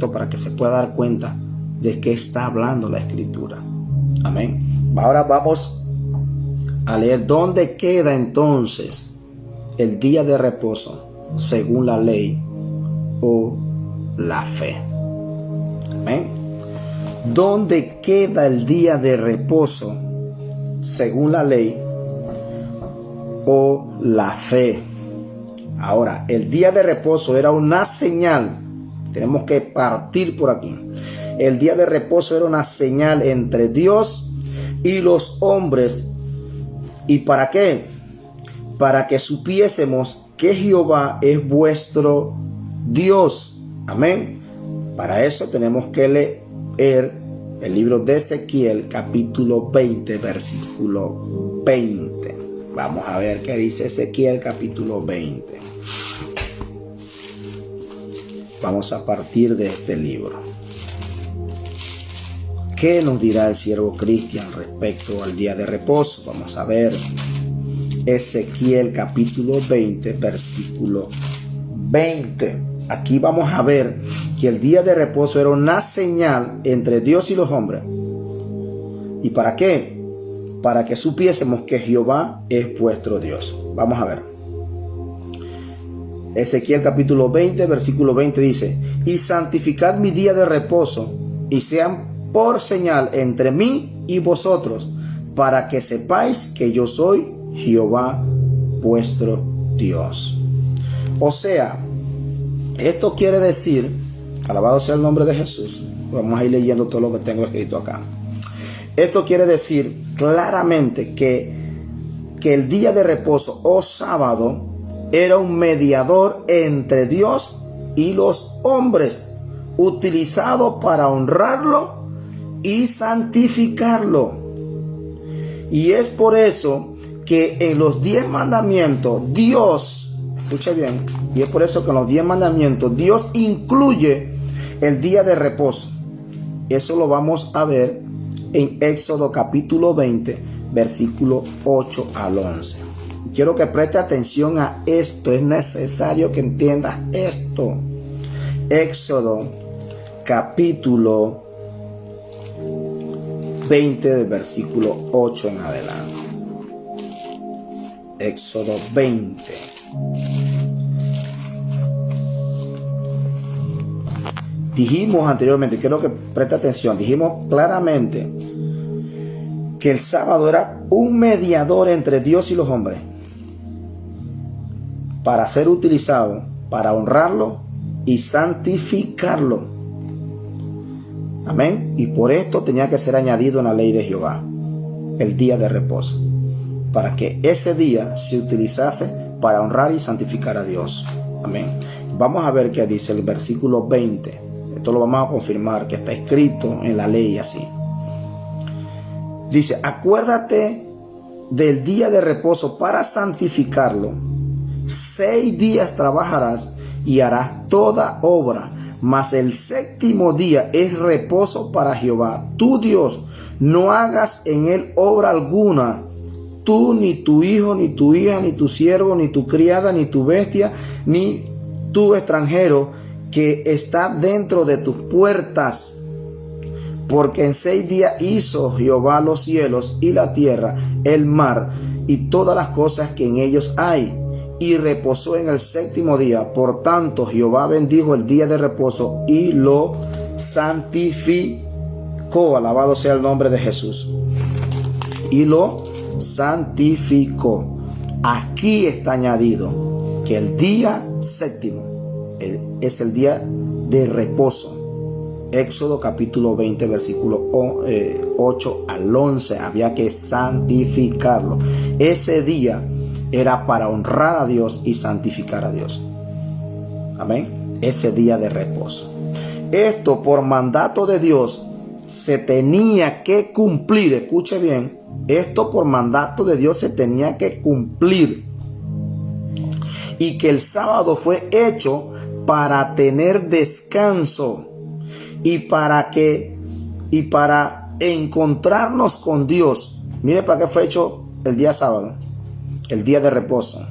para que se pueda dar cuenta de qué está hablando la Escritura. Amén. Ahora vamos a leer dónde queda entonces el día de reposo según la ley o la fe. Amén. ¿Dónde queda el día de reposo según la ley o la fe? Ahora, el día de reposo era una señal. Tenemos que partir por aquí. El día de reposo era una señal entre Dios y los hombres. ¿Y para qué? Para que supiésemos que Jehová es vuestro Dios. Amén. Para eso tenemos que leer el libro de Ezequiel, capítulo 20, versículo 20. Vamos a ver qué dice Ezequiel, capítulo 20. Vamos a partir de este libro. ¿Qué nos dirá el siervo Cristian respecto al día de reposo? Vamos a ver Ezequiel, capítulo 20, versículo 20. Aquí vamos a ver que el día de reposo era una señal entre Dios y los hombres. ¿Y para qué? Para que supiésemos que Jehová es vuestro Dios. Vamos a ver. Ezequiel capítulo 20, versículo 20 dice: y santificad mi día de reposo, y sean por señal entre mí y vosotros, para que sepáis que yo soy Jehová vuestro Dios. O sea, esto quiere decir, alabado sea el nombre de Jesús. Vamos a ir leyendo todo lo que tengo escrito acá. Esto quiere decir claramente que el día de reposo o sábado era un mediador entre Dios y los hombres, utilizado para honrarlo y santificarlo. Y es por eso que en los 10 mandamientos Dios, escucha bien, y es por eso que en los 10 mandamientos Dios incluye el día de reposo. Eso lo vamos a ver en Éxodo capítulo 20, versículo 8 al 11. Quiero que preste atención a esto, es necesario que entiendas esto. Éxodo capítulo 20, del versículo 8 en adelante. Éxodo 20. Dijimos anteriormente, quiero que preste atención, dijimos claramente que el sábado era un mediador entre Dios y los hombres, para ser utilizado para honrarlo y santificarlo. Amén. Y por esto tenía que ser añadido en la ley de Jehová el día de reposo, para que ese día se utilizase para honrar y santificar a Dios. Amén. Vamos a ver qué dice el versículo 20. Esto lo vamos a confirmar, que está escrito en la ley así. Dice: acuérdate del día de reposo para santificarlo. 6 días trabajarás y harás toda obra, mas el 7º día es reposo para Jehová tu Dios. No hagas en él obra alguna, tú, ni tu hijo, ni tu hija, ni tu siervo, ni tu criada, ni tu bestia, ni tu extranjero que está dentro de tus puertas. Porque en 6 días hizo Jehová los cielos y la tierra, el mar y todas las cosas que en ellos hay, y reposó en el 7º día. Por tanto, Jehová bendijo el día de reposo y lo santificó. Alabado sea el nombre de Jesús. Y lo santificó. Aquí está añadido que el día 7º es el día de reposo. Éxodo capítulo 20, versículo 8 al 11. Había que santificarlo. Ese día era para honrar a Dios y santificar a Dios. Amén. Ese día de reposo. Esto por mandato de Dios se tenía que cumplir. Escuche bien. Esto por mandato de Dios se tenía que cumplir. Y que el sábado fue hecho para tener descanso y para encontrarnos con Dios. Mire para qué fue hecho el día sábado, el día de reposo.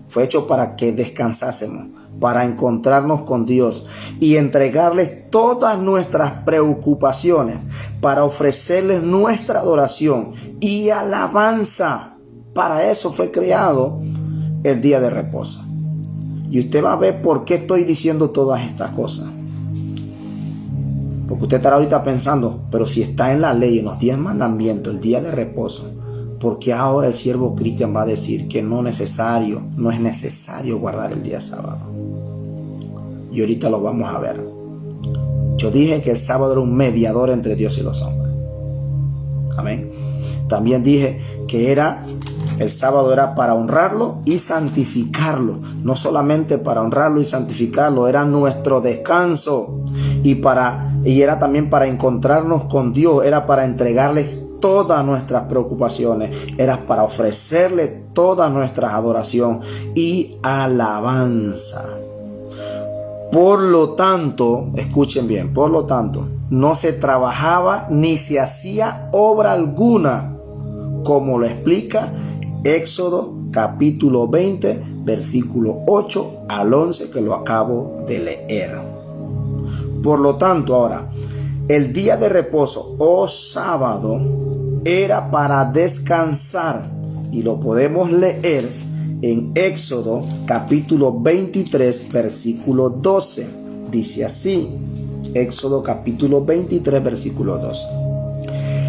Fue hecho para que descansásemos, para encontrarnos con Dios y entregarles todas nuestras preocupaciones, para ofrecerles nuestra adoración y alabanza. Para eso fue creado el día de reposo. Y usted va a ver por qué estoy diciendo todas estas cosas. Porque usted estará ahorita pensando, pero si está en la ley, en los 10 mandamientos, el día de reposo, ¿por qué ahora el siervo Cristian va a decir que no es necesario guardar el día sábado? Y ahorita lo vamos a ver. Yo dije que el sábado era un mediador entre Dios y los hombres. Amén. También dije que el sábado era para honrarlo y santificarlo. No solamente para honrarlo y santificarlo, era nuestro descanso. Y era también para encontrarnos con Dios, era para entregarles todas nuestras preocupaciones, era para ofrecerle toda nuestra adoración y alabanza. Por lo tanto, escuchen bien, por lo tanto, no se trabajaba ni se hacía obra alguna, como lo explica Éxodo capítulo 20, versículo 8 al 11, que lo acabo de leer. Por lo tanto, ahora, el día de reposo o sábado era para descansar, y lo podemos leer en Éxodo capítulo 23, versículo 12. Dice así, Éxodo capítulo 23, versículo 12.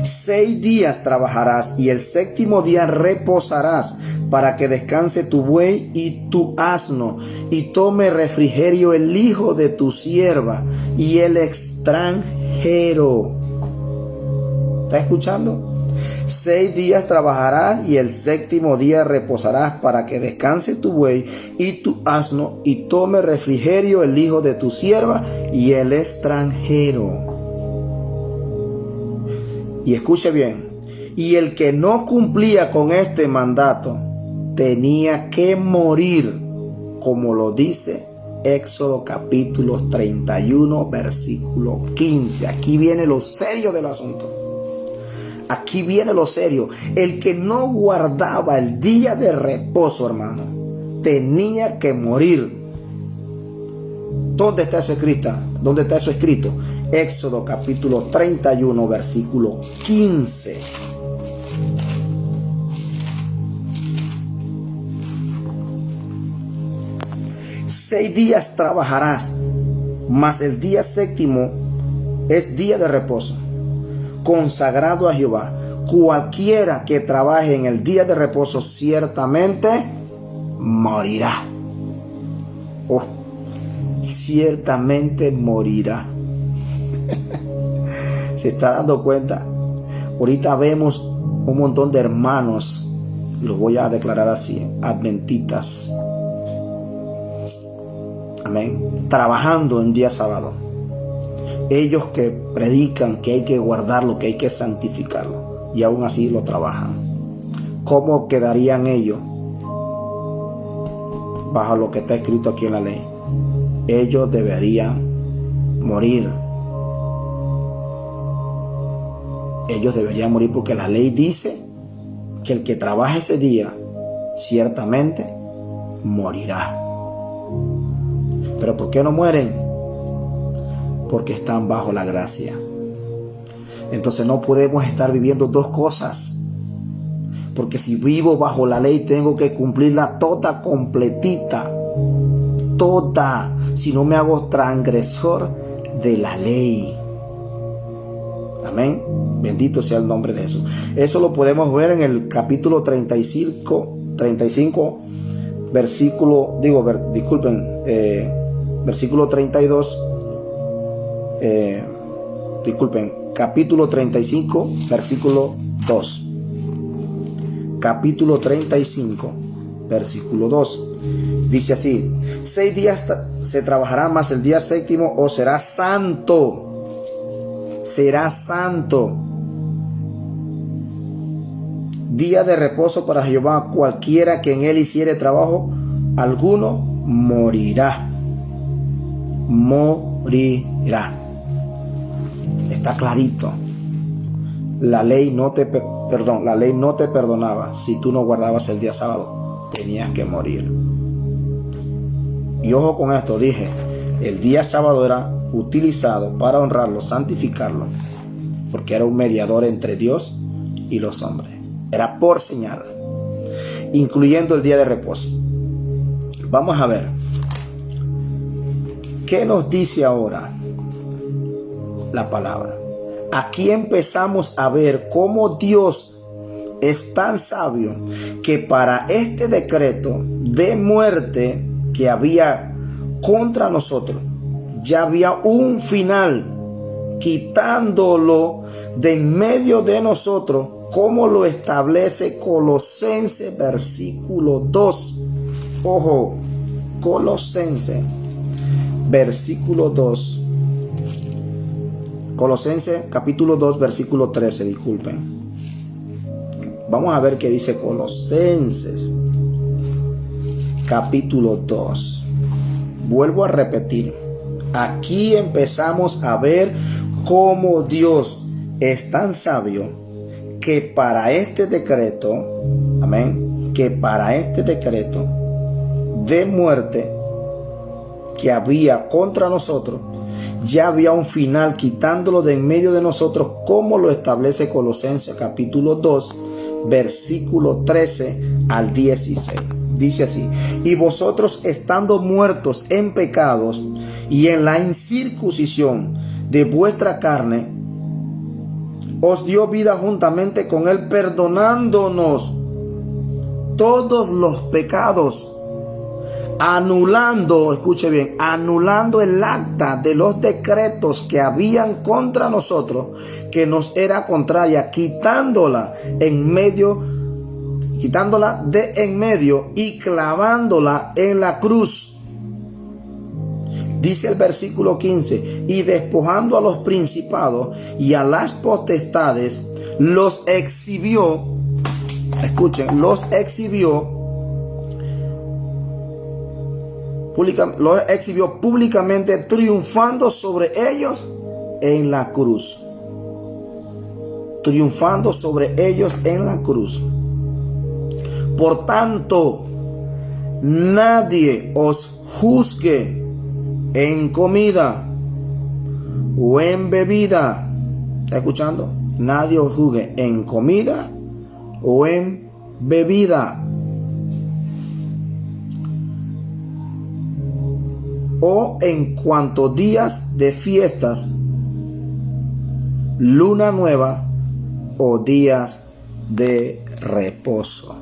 6 días trabajarás y el 7º día reposarás, para que descanse tu buey y tu asno, y tome refrigerio el hijo de tu sierva y el extranjero. ¿Está escuchando? 6 días trabajarás y el 7º día reposarás, para que descanse tu buey y tu asno, y tome refrigerio el hijo de tu sierva y el extranjero. Y escuche bien, y el que no cumplía con este mandato tenía que morir, como lo dice Éxodo capítulo 31, versículo 15. Aquí viene lo serio del asunto. Aquí viene lo serio. El que no guardaba el día de reposo, hermano, tenía que morir. ¿Dónde está eso escrito? ¿Dónde está eso escrito? Éxodo capítulo 31, versículo 15. Seis días trabajarás, mas el día 7º es día de reposo, consagrado a Jehová. Cualquiera que trabaje en el día de reposo ciertamente morirá. Ciertamente morirá. ¿Se está dando cuenta? Ahorita vemos un montón de hermanos, y los voy a declarar así, adventitas, amén, trabajando en día sábado. Ellos que predican que hay que guardarlo, que hay que santificarlo, y aún así lo trabajan. ¿Cómo quedarían ellos bajo lo que está escrito aquí en la ley? Ellos deberían morir. Ellos deberían morir, porque la ley dice que el que trabaja ese día ciertamente morirá. ¿Pero por qué no mueren? Porque están bajo la gracia. Entonces no podemos estar viviendo dos cosas. Porque si vivo bajo la ley, tengo que cumplirla toda, completita. Toda. Si no, me hago transgresor de la ley. Amén. Bendito sea el nombre de Jesús. Eso lo podemos ver en el capítulo 35, versículo, versículo 32. Capítulo 35, versículo 2. Capítulo 35, versículo 2. Dice así: 6 días se trabajará, mas el día séptimo os será santo. Será santo. Día de reposo para Jehová. Cualquiera que en él hiciere trabajo alguno morirá. Morirá. Está clarito. La ley no te perdonaba si tú no guardabas el día sábado. Tenías que morir. Y ojo con esto, dije, el día sábado era utilizado para honrarlo, santificarlo, porque era un mediador entre Dios y los hombres. Era por señal, incluyendo el día de reposo. Vamos a ver, ¿qué nos dice ahora la palabra? Aquí empezamos a ver cómo Dios es tan sabio que para este decreto de muerte que había contra nosotros, ya había un final, quitándolo de en medio de nosotros, como lo establece Colosenses versículo 2. Ojo, Colosenses versículo 2. Colosenses capítulo 2 versículo 13, disculpen. Vamos a ver qué dice Colosenses capítulo 2. Vuelvo a repetir. Aquí empezamos a ver cómo Dios es tan sabio que para este decreto, amén, que para este decreto de muerte que había contra nosotros, ya había un final, quitándolo de en medio de nosotros, como lo establece Colosenses capítulo 2 versículo 13 al 16. Dice así: y vosotros, estando muertos en pecados y en la incircuncisión de vuestra carne, os dio vida juntamente con él, perdonándonos todos los pecados, anulando, escuche bien, anulando el acta de los decretos que habían contra nosotros, que nos era contraria, quitándola de en medio y clavándola en la cruz. Dice el versículo 15: y despojando a los principados y a las potestades, los exhibió, escuchen, los exhibió públicamente, triunfando sobre ellos en la cruz. Triunfando sobre ellos en la cruz. Por tanto, nadie os juzgue en comida o en bebida. ¿Está escuchando? Nadie os juzgue en comida o en bebida, o en cuanto días de fiestas, luna nueva o días de reposo.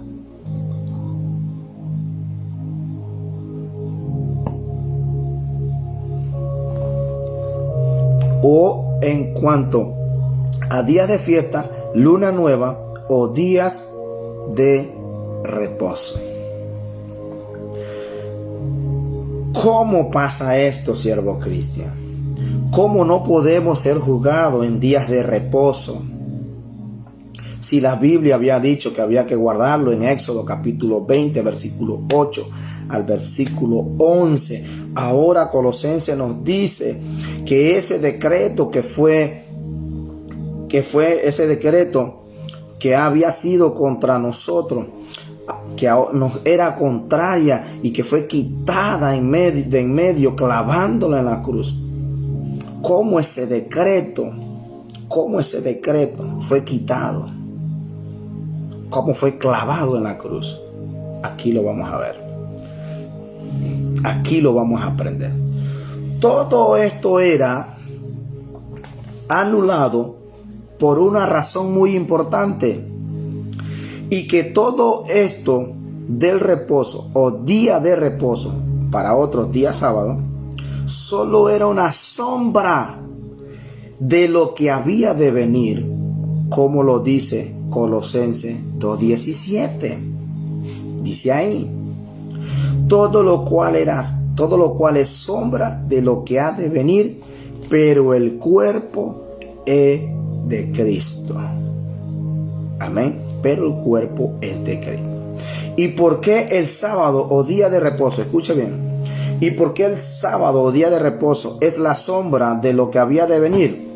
O en cuanto a días de fiesta, luna nueva o días de reposo. ¿Cómo pasa esto, siervo Cristian? ¿Cómo no podemos ser juzgados en días de reposo? Si la Biblia había dicho que había que guardarlo en Éxodo capítulo 20, versículo 8 al versículo 11. Ahora Colosenses nos dice que ese decreto que fue ese decreto que había sido contra nosotros, que nos era contraria y que fue quitada de en medio, clavándola en la cruz. ¿Cómo ese decreto fue quitado? ¿Cómo fue clavado en la cruz? Aquí lo vamos a ver. Aquí lo vamos a aprender. Todo esto era anulado por una razón muy importante, y que todo esto del reposo o día de reposo, para otros día sábado, solo era una sombra de lo que había de venir, como lo dice Colosenses 2:17. Dice ahí: todo lo cual es sombra de lo que ha de venir, pero el cuerpo es de Cristo. Amén. Pero el cuerpo es de Cristo. ¿Y por qué el sábado o día de reposo? Escuche bien. ¿Y por qué el sábado o día de reposo es la sombra de lo que había de venir?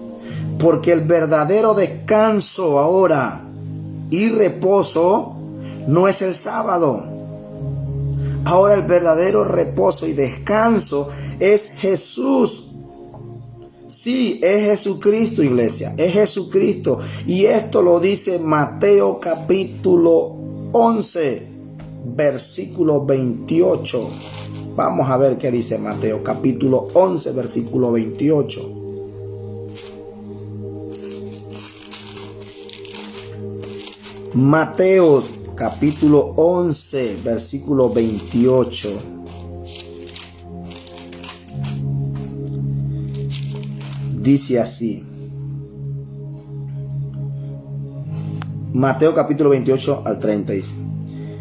Porque el verdadero descanso ahora y reposo no es el sábado. Ahora el verdadero reposo y descanso es Jesús. Sí, es Jesucristo, iglesia, es Jesucristo. Y esto lo dice Mateo capítulo 11, versículo 28. Vamos a ver qué dice Mateo capítulo 11, versículo 28. Mateo capítulo 11, versículo 28. Dice así. Mateo capítulo 28 al 30 dice: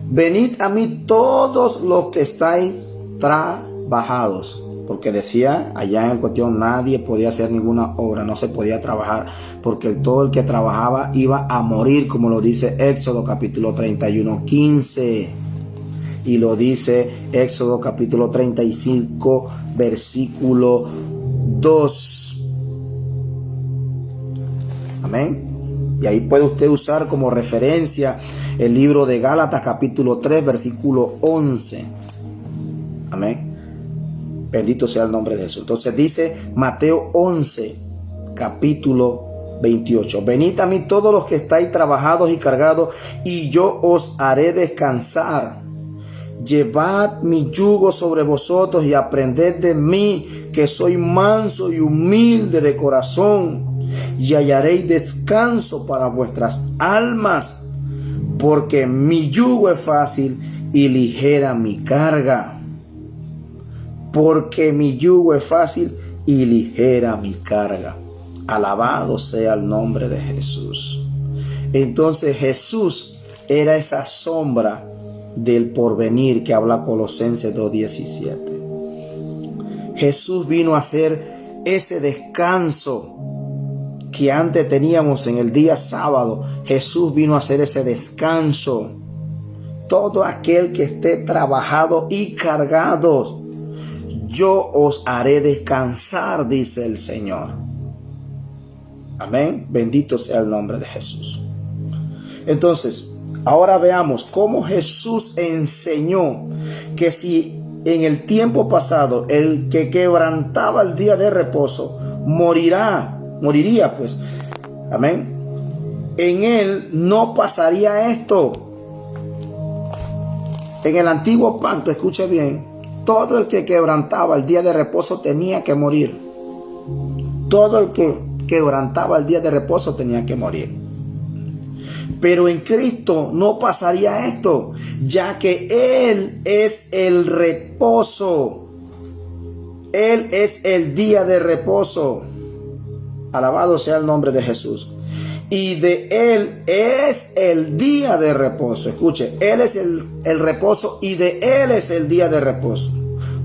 venid a mí todos los que estáis trabajados. Porque decía allá en el cuestión, nadie podía hacer ninguna obra, no se podía trabajar, porque todo el que trabajaba iba a morir, como lo dice Éxodo capítulo 31, 15. Y lo dice Éxodo capítulo 35, versículo 2. Amén. Y ahí puede usted usar como referencia el libro de Gálatas capítulo 3, versículo 11. Amén. Bendito sea el nombre de Jesús. Entonces dice Mateo 11, capítulo 28. Venid a mí todos los que estáis trabajados y cargados, y yo os haré descansar. Llevad mi yugo sobre vosotros y aprended de mí, que soy manso y humilde de corazón, y hallaréis descanso para vuestras almas, porque mi yugo es fácil y ligera mi carga. Porque mi yugo es fácil y ligera mi carga. Alabado sea el nombre de Jesús. Entonces Jesús era esa sombra del porvenir que habla Colosenses 2:17. Jesús vino a hacer ese descanso que antes teníamos en el día sábado. Jesús vino a hacer ese descanso. Todo aquel que esté trabajado y cargado, yo os haré descansar, dice el Señor. Amén. Bendito sea el nombre de Jesús. Entonces, ahora veamos cómo Jesús enseñó que si en el tiempo pasado el que quebrantaba el día de reposo moriría pues. Amén. En él no pasaría esto. En el antiguo pacto, escuche bien, todo el que quebrantaba el día de reposo tenía que morir. Todo el que quebrantaba el día de reposo tenía que morir. Pero en Cristo no pasaría esto, ya que Él es el reposo. Él es el día de reposo. Alabado sea el nombre de Jesús. Y de Él es el día de reposo. Escuche, Él es el reposo y de Él es el día de reposo.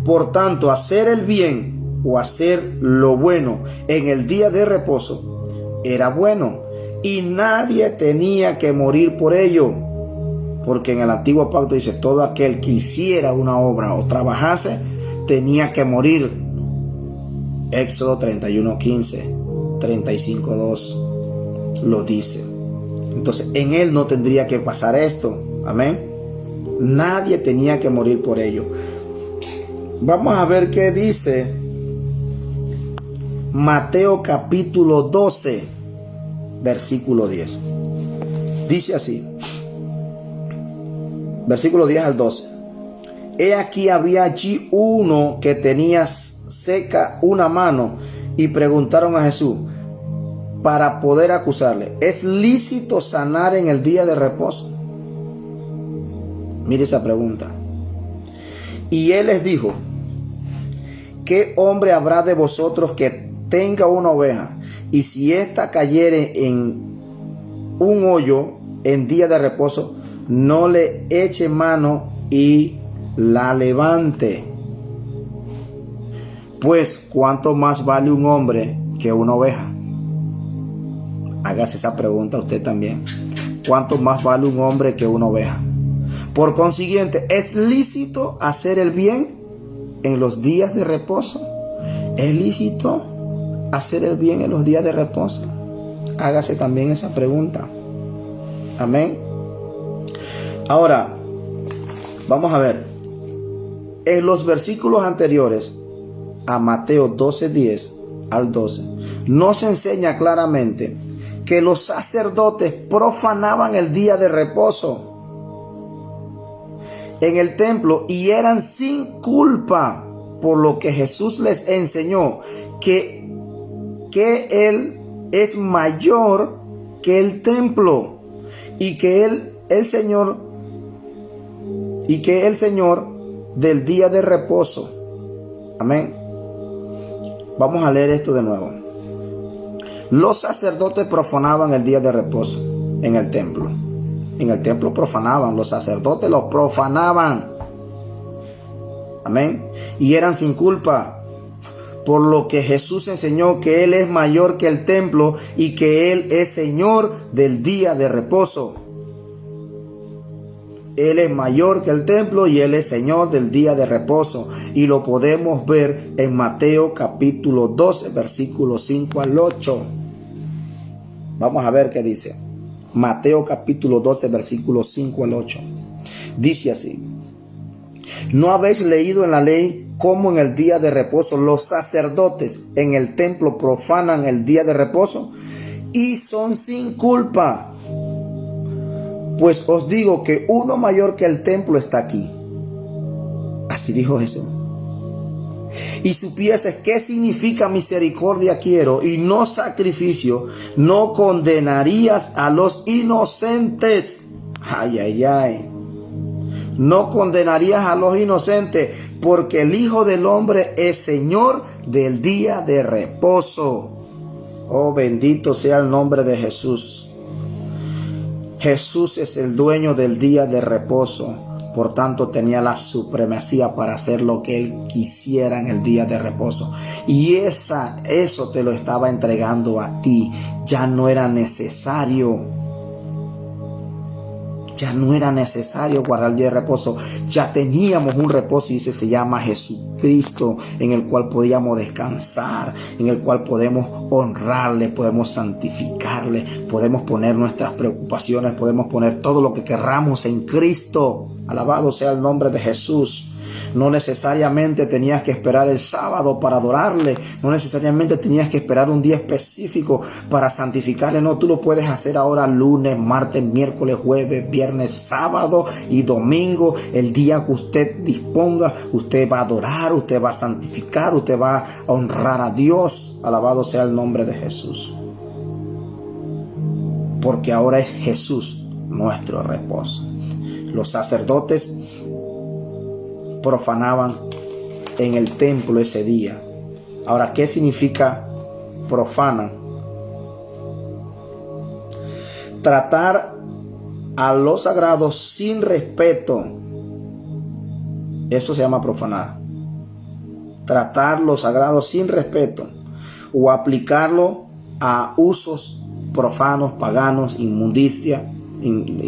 Por tanto, hacer el bien o hacer lo bueno en el día de reposo era bueno. Y nadie tenía que morir por ello. Porque en el antiguo pacto dice, todo aquel que hiciera una obra o trabajase, tenía que morir. Éxodo 31:15, 35:2 lo dice. Entonces en él no tendría que pasar esto. Amén. Nadie tenía que morir por ello. Vamos a ver qué dice Mateo capítulo 12, versículo 10. Dice así, versículo 10 al 12. He aquí había allí uno que tenía seca una mano, y preguntaron a Jesús para poder acusarle: ¿es lícito sanar en el día de reposo? Mire esa pregunta. Y él les dijo: ¿qué hombre habrá de vosotros que tenga una oveja, y si ésta cayere en un hoyo en día de reposo, no le eche mano y la levante. Pues, ¿cuánto más vale un hombre que una oveja? Hágase esa pregunta usted también. ¿Cuánto más vale un hombre que una oveja? Por consiguiente, ¿es lícito hacer el bien en los días de reposo? ¿Es lícito hacer el bien en los días de reposo? Hágase también esa pregunta. Amén. Ahora, vamos a ver. En los versículos anteriores a Mateo 12:10 al 12, nos enseña claramente que los sacerdotes profanaban el día de reposo en el templo y eran sin culpa, por lo que Jesús les enseñó que Él es mayor que el templo y que Él, el Señor del día de reposo. Amén. Vamos a leer esto de nuevo. Los sacerdotes profanaban el día de reposo en el templo. En el templo profanaban, los sacerdotes lo profanaban. Amén. Y eran sin culpa, por lo que Jesús enseñó que Él es mayor que el templo y que Él es Señor del día de reposo. Él es mayor que el templo y Él es Señor del día de reposo. Y lo podemos ver en Mateo capítulo 12, versículos 5 al 8. Vamos a ver qué dice. Mateo capítulo 12, versículos 5 al 8. Dice así: ¿no habéis leído en la ley cómo en el día de reposo los sacerdotes en el templo profanan el día de reposo y son sin culpa? Pues os digo que uno mayor que el templo está aquí. Así dijo Jesús. Y supieses qué significa misericordia quiero y no sacrificio, no condenarías a los inocentes. Ay, ay, ay. No condenarías a los inocentes, porque el Hijo del Hombre es Señor del día de reposo. Oh, bendito sea el nombre de Jesús. Jesús es el dueño del día de reposo, por tanto tenía la supremacía para hacer lo que Él quisiera en el día de reposo. Y eso te lo estaba entregando a ti. Ya no era necesario. Ya no era necesario guardar el día de reposo. Ya teníamos un reposo y ese se llama Jesucristo, en el cual podíamos descansar, en el cual podemos honrarle, podemos santificarle, podemos poner nuestras preocupaciones, podemos poner todo lo que querramos en Cristo. Alabado sea el nombre de Jesús. No necesariamente tenías que esperar el sábado para adorarle. No necesariamente tenías que esperar un día específico para santificarle. No, tú lo puedes hacer ahora lunes, martes, miércoles, jueves, viernes, sábado y domingo. El día que usted disponga, usted va a adorar, usted va a santificar, usted va a honrar a Dios. Alabado sea el nombre de Jesús. Porque ahora es Jesús nuestro reposo. Los sacerdotes profanaban en el templo ese día. Ahora, ¿qué significa profanan? Tratar a lo sagrado sin respeto. Eso se llama profanar. Tratar lo sagrado sin respeto o aplicarlo a usos profanos, paganos, inmundicia,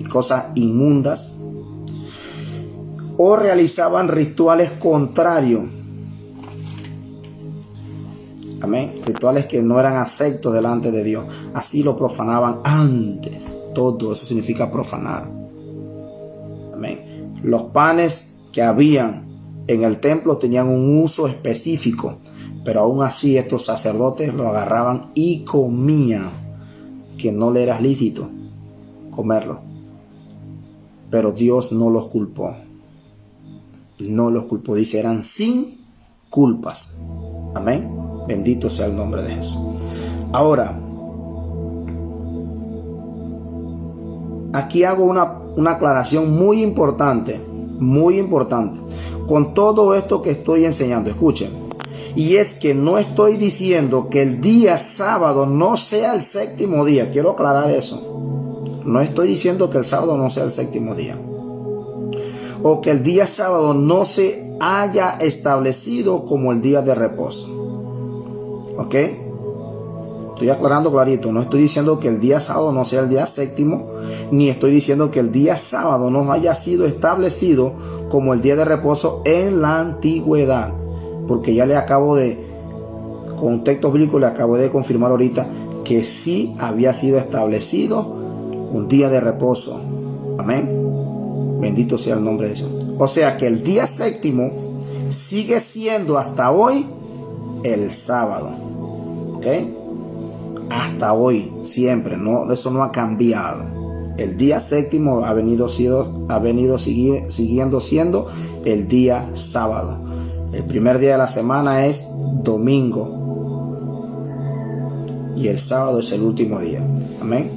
cosas inmundas. O realizaban rituales contrarios. Amén. Rituales que no eran aceptos delante de Dios. Así lo profanaban antes. Todo eso significa profanar. Amén. Los panes que habían en el templo tenían un uso específico. Pero aún así estos sacerdotes lo agarraban y comían. Que no le era lícito comerlo. Pero Dios no los culpó. No los culpó, dice, eran sin culpas. Amén. Bendito sea el nombre de Jesús. Ahora, aquí hago una aclaración muy importante con todo esto que estoy enseñando. Escuchen. Y es que no estoy diciendo que el día sábado no sea el séptimo día. Quiero aclarar eso. No estoy diciendo que el sábado no sea el séptimo día. o que el día sábado no se haya establecido como el día de reposo. ¿Ok? Estoy aclarando clarito. No estoy diciendo que el día sábado no sea el día séptimo, ni estoy diciendo que el día sábado no haya sido establecido como el día de reposo en la antigüedad. Porque ya le acabo de, con texto bíblico, le acabo de confirmar ahorita que sí había sido establecido un día de reposo. Amén. Bendito sea el nombre de Dios. O sea que el día séptimo sigue siendo hasta hoy el sábado. ¿Ok? Hasta hoy, siempre. No, eso no ha cambiado. El día séptimo ha venido siguiendo siendo el día sábado. El primer día de la semana es domingo. Y el sábado es el último día. Amén.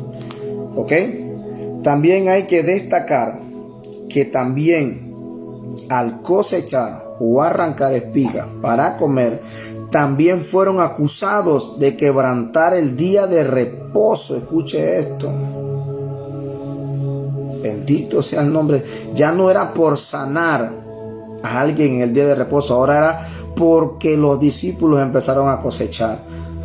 ¿Ok? También hay que destacar que también al cosechar o arrancar espigas para comer, también fueron acusados de quebrantar el día de reposo. Escuche esto. Bendito sea el nombre. Ya no era por sanar a alguien en el día de reposo, ahora era porque los discípulos empezaron a cosechar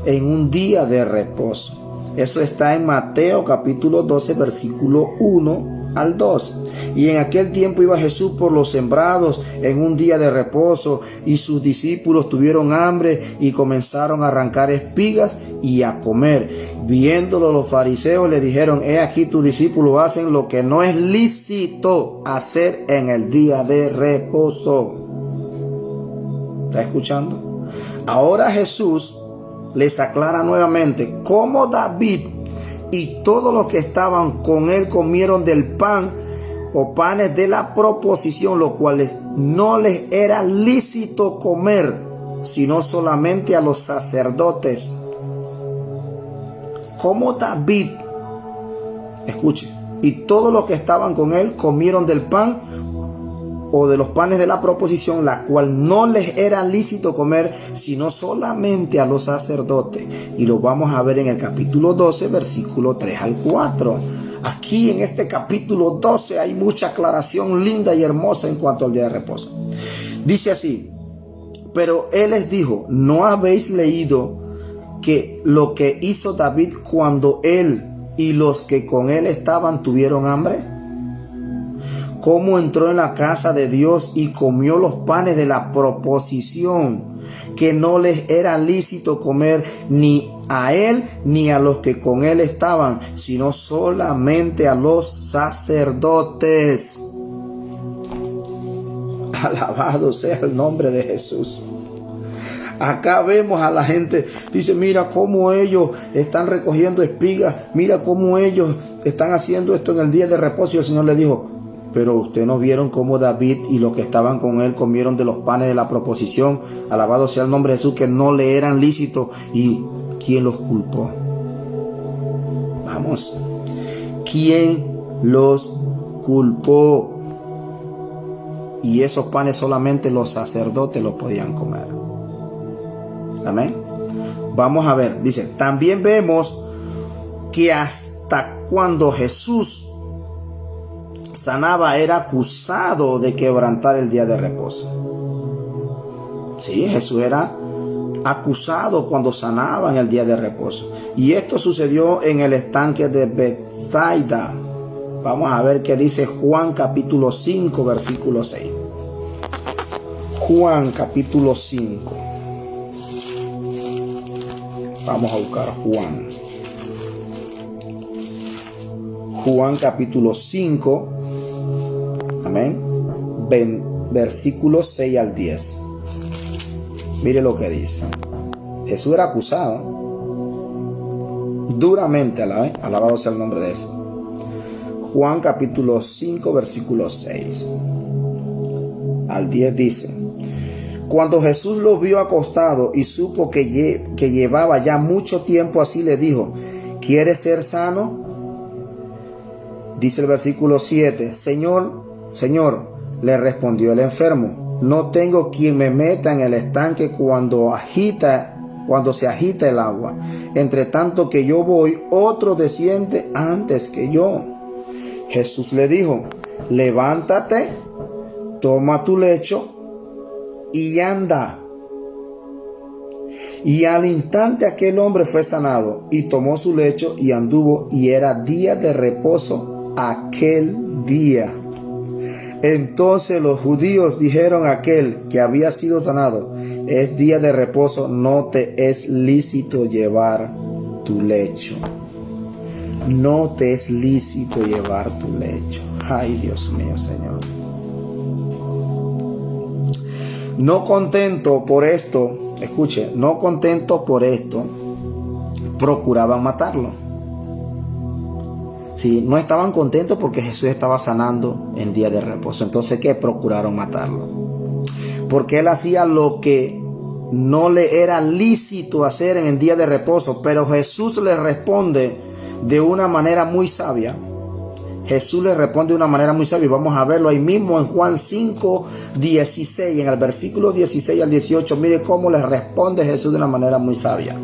en un día de reposo. Eso está en Mateo capítulo 12, versículo 1 al 2. Y en aquel tiempo iba Jesús por los sembrados en un día de reposo, y sus discípulos tuvieron hambre y comenzaron a arrancar espigas y a comer. Viéndolo los fariseos le dijeron: he aquí tus discípulos hacen lo que no es lícito hacer en el día de reposo. ¿Está escuchando? Ahora Jesús les aclara nuevamente cómo David y todos los que estaban con él comieron del pan o panes de la proposición, los cuales no les era lícito comer, sino solamente a los sacerdotes. Como David, escuche, y todos los que estaban con él comieron del pan o de los panes de la proposición, la cual no les era lícito comer, sino solamente a los sacerdotes. Y lo vamos a ver en el capítulo 12, versículo 3 al 4. Aquí en este capítulo 12 hay mucha aclaración linda y hermosa en cuanto al día de reposo. Dice así: pero él les dijo: ¿no habéis leído que lo que hizo David cuando él y los que con él estaban tuvieron hambre? Cómo entró en la casa de Dios y comió los panes de la proposición, que no les era lícito comer ni a él ni a los que con él estaban, sino solamente a los sacerdotes. Alabado sea el nombre de Jesús. Acá vemos a la gente, dice: mira cómo ellos están recogiendo espigas, mira cómo ellos están haciendo esto en el día de reposo. Y el Señor le dijo: pero ustedes no vieron cómo David y los que estaban con él comieron de los panes de la proposición. Alabado sea el nombre de Jesús, que no le eran lícitos. ¿Y quién los culpó? Vamos, ¿quién los culpó? Y esos panes solamente los sacerdotes los podían comer. Amén. Vamos a ver, dice: también vemos que hasta cuando Jesús sanaba era acusado de quebrantar el día de reposo. Sí, Jesús era acusado cuando sanaba en el día de reposo. Y esto sucedió en el estanque de Bethsaida. Vamos a ver qué dice Juan capítulo 5, versículo 6. Juan capítulo 5. Vamos a buscar Juan. Juan capítulo 5. Amén. Versículos 6 al 10. Mire lo que dice. Jesús era acusado duramente, alabado sea el nombre de eso. Juan capítulo 5, versículo 6 al 10 dice: cuando Jesús lo vio acostado y supo que llevaba ya mucho tiempo así, le dijo: ¿quieres ser sano? Dice el versículo 7: Señor, le respondió el enfermo, no tengo quien me meta en el estanque cuando se agita el agua. Entre tanto que yo voy, otro desciende antes que yo. Jesús le dijo: levántate, toma tu lecho y anda. Y al instante aquel hombre fue sanado y tomó su lecho y anduvo, y era día de reposo aquel día. Entonces los judíos dijeron a aquel que había sido sanado: es día de reposo, no te es lícito llevar tu lecho. No te es lícito llevar tu lecho. Ay, Dios mío, Señor. No contento por esto, escuche, no contento por esto, procuraban matarlo. Sí, no estaban contentos porque Jesús estaba sanando en día de reposo. Entonces, ¿qué? Procuraron matarlo. Porque él hacía lo que no le era lícito hacer en el día de reposo. Pero Jesús le responde de una manera muy sabia. Jesús le responde de una manera muy sabia. Vamos a verlo ahí mismo en Juan 5:16, en el versículo 16 al 18. Mire cómo le responde Jesús de una manera muy sabia.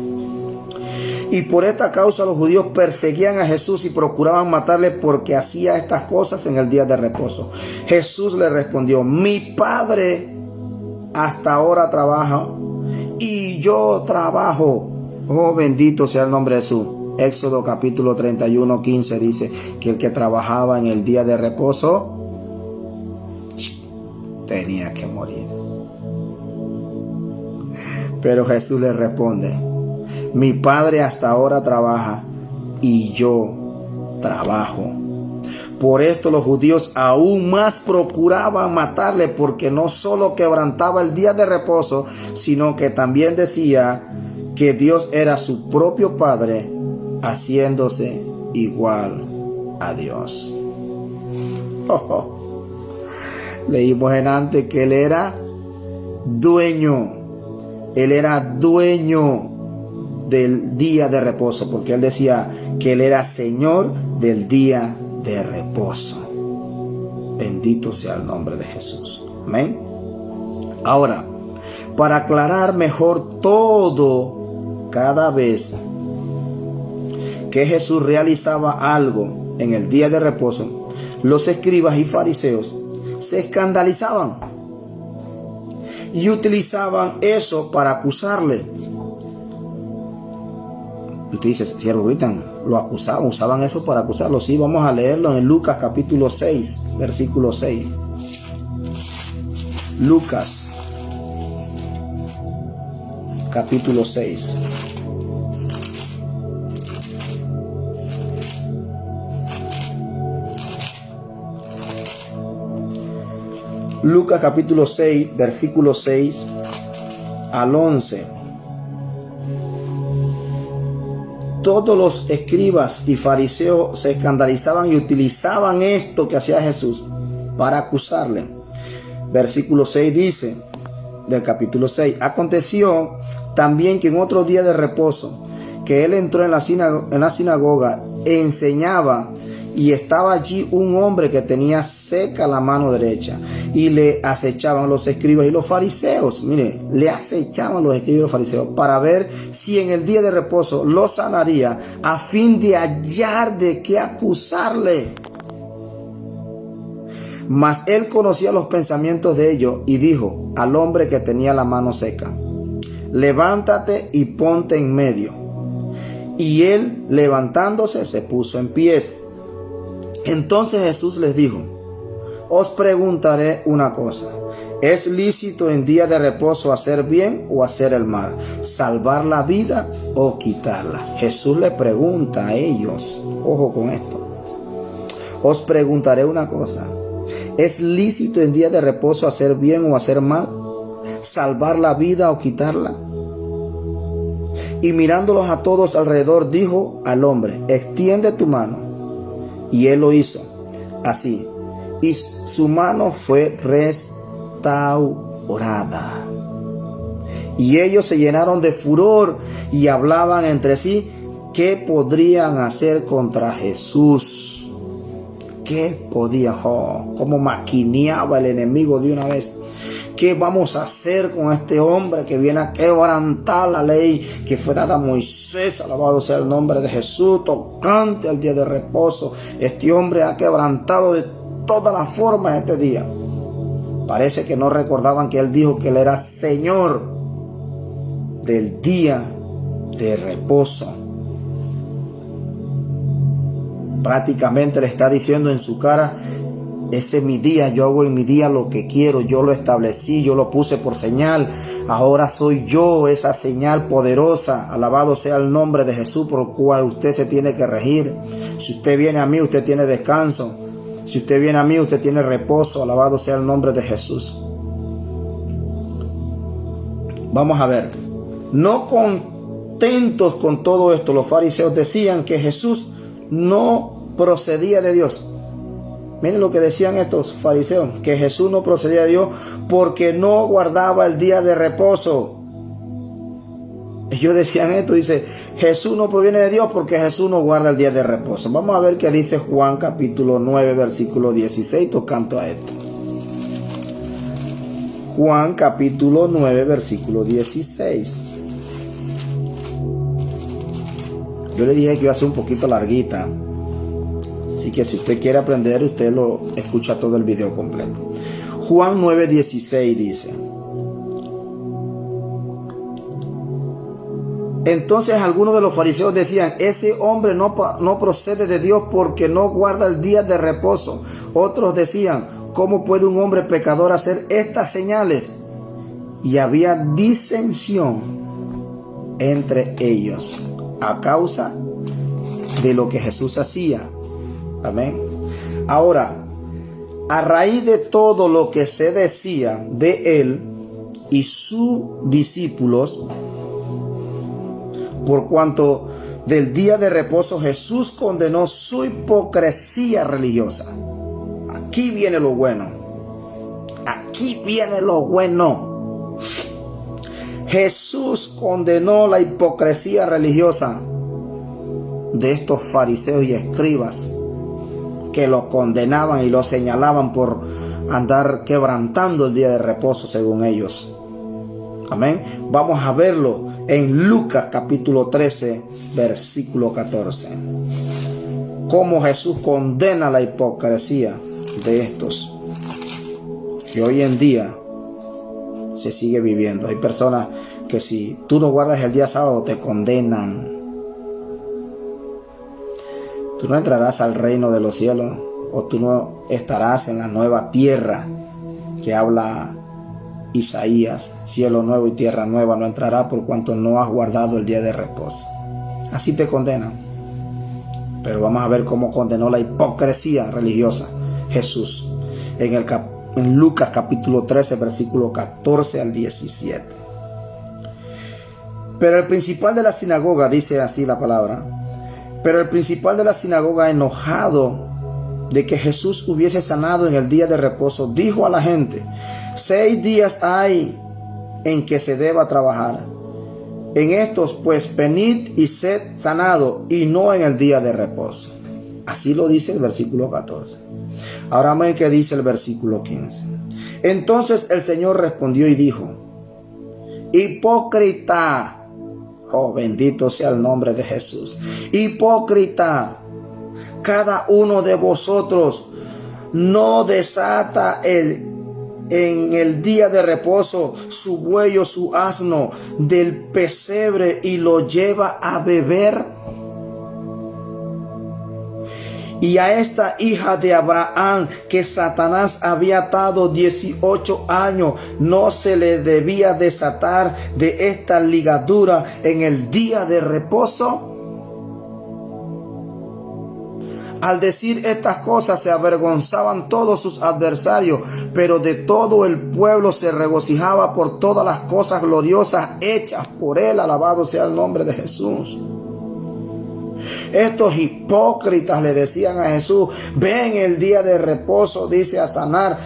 Y por esta causa los judíos perseguían a Jesús y procuraban matarle porque hacía estas cosas en el día de reposo. Jesús le respondió: mi Padre hasta ahora trabaja y yo trabajo. Oh, bendito sea el nombre de Jesús. Éxodo capítulo 31:15 dice que el que trabajaba en el día de reposo tenía que morir. Pero Jesús le responde: mi Padre hasta ahora trabaja y yo trabajo. Por esto los judíos aún más procuraban matarle, porque no solo quebrantaba el día de reposo, sino que también decía que Dios era su propio Padre, haciéndose igual a Dios. Leímos en antes que Él era dueño. Él era dueño del día de reposo, porque Él decía que Él era Señor del día de reposo. Bendito sea el nombre de Jesús. Amén. Ahora, para aclarar mejor todo, cada vez que Jesús realizaba algo en el día de reposo, los escribas y fariseos se escandalizaban y utilizaban eso para acusarle. Usted dice: siervo, ahorita lo acusaban, usaban eso para acusarlo. Sí, vamos a leerlo en Lucas capítulo 6, versículo 6. Lucas capítulo 6. Lucas capítulo 6, versículo 6 al 11. Todos los escribas y fariseos se escandalizaban y utilizaban esto que hacía Jesús para acusarle. Versículo 6 dice, del capítulo 6: aconteció también que en otro día de reposo, que él entró en la sinagoga, enseñaba, y estaba allí un hombre que tenía seca la mano derecha, y le acechaban los escribas y los fariseos. Mire, le acechaban los escribas y los fariseos para ver si en el día de reposo lo sanaría, a fin de hallar de qué acusarle. Mas él conocía los pensamientos de ellos y dijo al hombre que tenía la mano seca: levántate y ponte en medio. Y él, levantándose, se puso en pie. Entonces Jesús les dijo: os preguntaré una cosa. ¿Es lícito en día de reposo hacer bien o hacer el mal? ¿Salvar la vida o quitarla? Jesús le pregunta a ellos, ojo con esto: os preguntaré una cosa. ¿Es lícito en día de reposo hacer bien o hacer mal? ¿Salvar la vida o quitarla? Y mirándolos a todos alrededor, dijo al hombre: extiende tu mano. Y él lo hizo así, y su mano fue restaurada. Y ellos se llenaron de furor y hablaban entre sí qué podrían hacer contra Jesús. ¿Qué podía? Cómo maquineaba el enemigo de una vez. ¿Qué vamos a hacer con este hombre que viene a quebrantar la ley que fue dada a Moisés? Alabado sea el nombre de Jesús, tocante al día de reposo. Este hombre ha quebrantado de todas las formas este día. Parece que no recordaban que Él dijo que Él era Señor del día de reposo. Prácticamente le está diciendo en su cara: ese es mi día, yo hago en mi día lo que quiero, yo lo establecí, yo lo puse por señal. Ahora soy yo esa señal poderosa. Alabado sea el nombre de Jesús, por el cual usted se tiene que regir. Si usted viene a mí, usted tiene descanso. Si usted viene a mí, usted tiene reposo. Alabado sea el nombre de Jesús. Vamos a ver. No contentos con todo esto, los fariseos decían que Jesús no procedía de Dios. Miren lo que decían estos fariseos, que Jesús no procedía de Dios porque no guardaba el día de reposo. Ellos decían esto, dice: Jesús no proviene de Dios porque Jesús no guarda el día de reposo. Vamos a ver qué dice Juan capítulo 9, versículo 16, tocando a esto. Juan capítulo 9, versículo 16. Yo le dije que iba a ser un poquito larguita. Así que si usted quiere aprender, usted lo escucha todo el video completo. Juan 9:16 dice: entonces algunos de los fariseos decían: ese hombre no procede de Dios porque no guarda el día de reposo. Otros decían: ¿cómo puede un hombre pecador hacer estas señales? Y había disensión entre ellos a causa de lo que Jesús hacía. Amén. Ahora, a raíz de todo lo que se decía de él y sus discípulos, por cuanto del día de reposo Jesús condenó su hipocresía religiosa. Aquí viene lo bueno. Aquí viene lo bueno. Jesús condenó la hipocresía religiosa de estos fariseos y escribas, que lo condenaban y lo señalaban por andar quebrantando el día de reposo según ellos. Amén. Vamos a verlo en Lucas capítulo 13, versículo 14. Cómo Jesús condena la hipocresía de estos, que hoy en día se sigue viviendo. Hay personas que si tú no guardas el día sábado te condenan. Tú no entrarás al reino de los cielos, o tú no estarás en la nueva tierra que habla Isaías. Cielo nuevo y tierra nueva no entrará por cuanto no has guardado el día de reposo. Así te condenan. Pero vamos a ver cómo condenó la hipocresía religiosa Jesús en Lucas capítulo 13, versículo 14 al 17. Pero el principal de la sinagoga, dice así la palabra: pero el principal de la sinagoga, enojado de que Jesús hubiese sanado en el día de reposo, dijo a la gente: 6 días hay en que se deba trabajar. En estos pues venid y sed sanado, y no en el día de reposo. Así lo dice el versículo 14. Ahora ven que dice el versículo 15. Entonces el Señor respondió y dijo: hipócrita. Oh, bendito sea el nombre de Jesús. Hipócrita, cada uno de vosotros no desata en el día de reposo su buey o su asno del pesebre y lo lleva a beber. Y a esta hija de Abraham que Satanás había atado 18 años, no se le debía desatar de esta ligadura en el día de reposo. Al decir estas cosas se avergonzaban todos sus adversarios, pero de todo el pueblo se regocijaba por todas las cosas gloriosas hechas por él. Alabado sea el nombre de Jesús. Estos hipócritas le decían a Jesús: ven el día de reposo, dice, a sanar.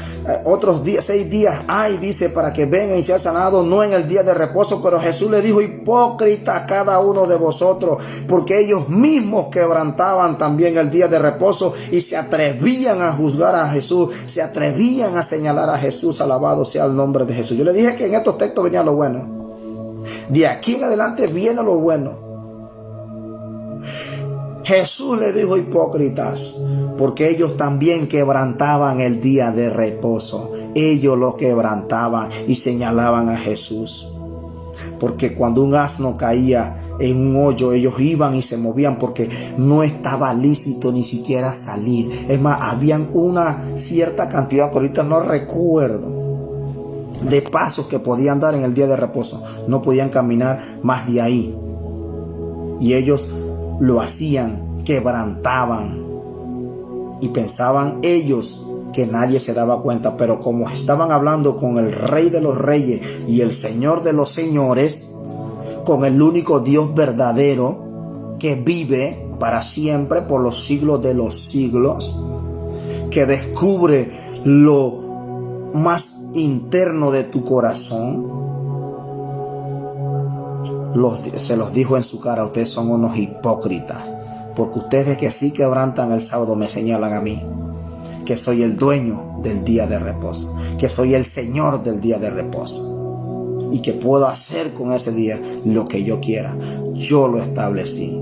Otros 6 días hay, dice, para que vengan y sean sanados, no en el día de reposo. Pero Jesús le dijo: hipócritas cada uno de vosotros, porque ellos mismos quebrantaban también el día de reposo y se atrevían a juzgar a Jesús, se atrevían a señalar a Jesús. Alabado sea el nombre de Jesús. Yo le dije que en estos textos venía lo bueno. De aquí en adelante viene lo bueno. Jesús le dijo: hipócritas, porque ellos también quebrantaban el día de reposo. Ellos lo quebrantaban y señalaban a Jesús. Porque cuando un asno caía en un hoyo, ellos iban y se movían porque no estaba lícito ni siquiera salir. Es más, habían una cierta cantidad, que ahorita no recuerdo, de pasos que podían dar en el día de reposo. No podían caminar más de ahí. Y ellos lo hacían, quebrantaban. Y pensaban ellos que nadie se daba cuenta, pero como estaban hablando con el Rey de los Reyes y el Señor de los Señores, con el único Dios verdadero que vive para siempre por los siglos de los siglos, que descubre lo más interno de tu corazón, se los dijo en su cara: ustedes son unos hipócritas, porque ustedes que sí quebrantan el sábado me señalan a mí, que soy el dueño del día de reposo, que soy el Señor del día de reposo, y que puedo hacer con ese día lo que yo quiera. Yo lo establecí.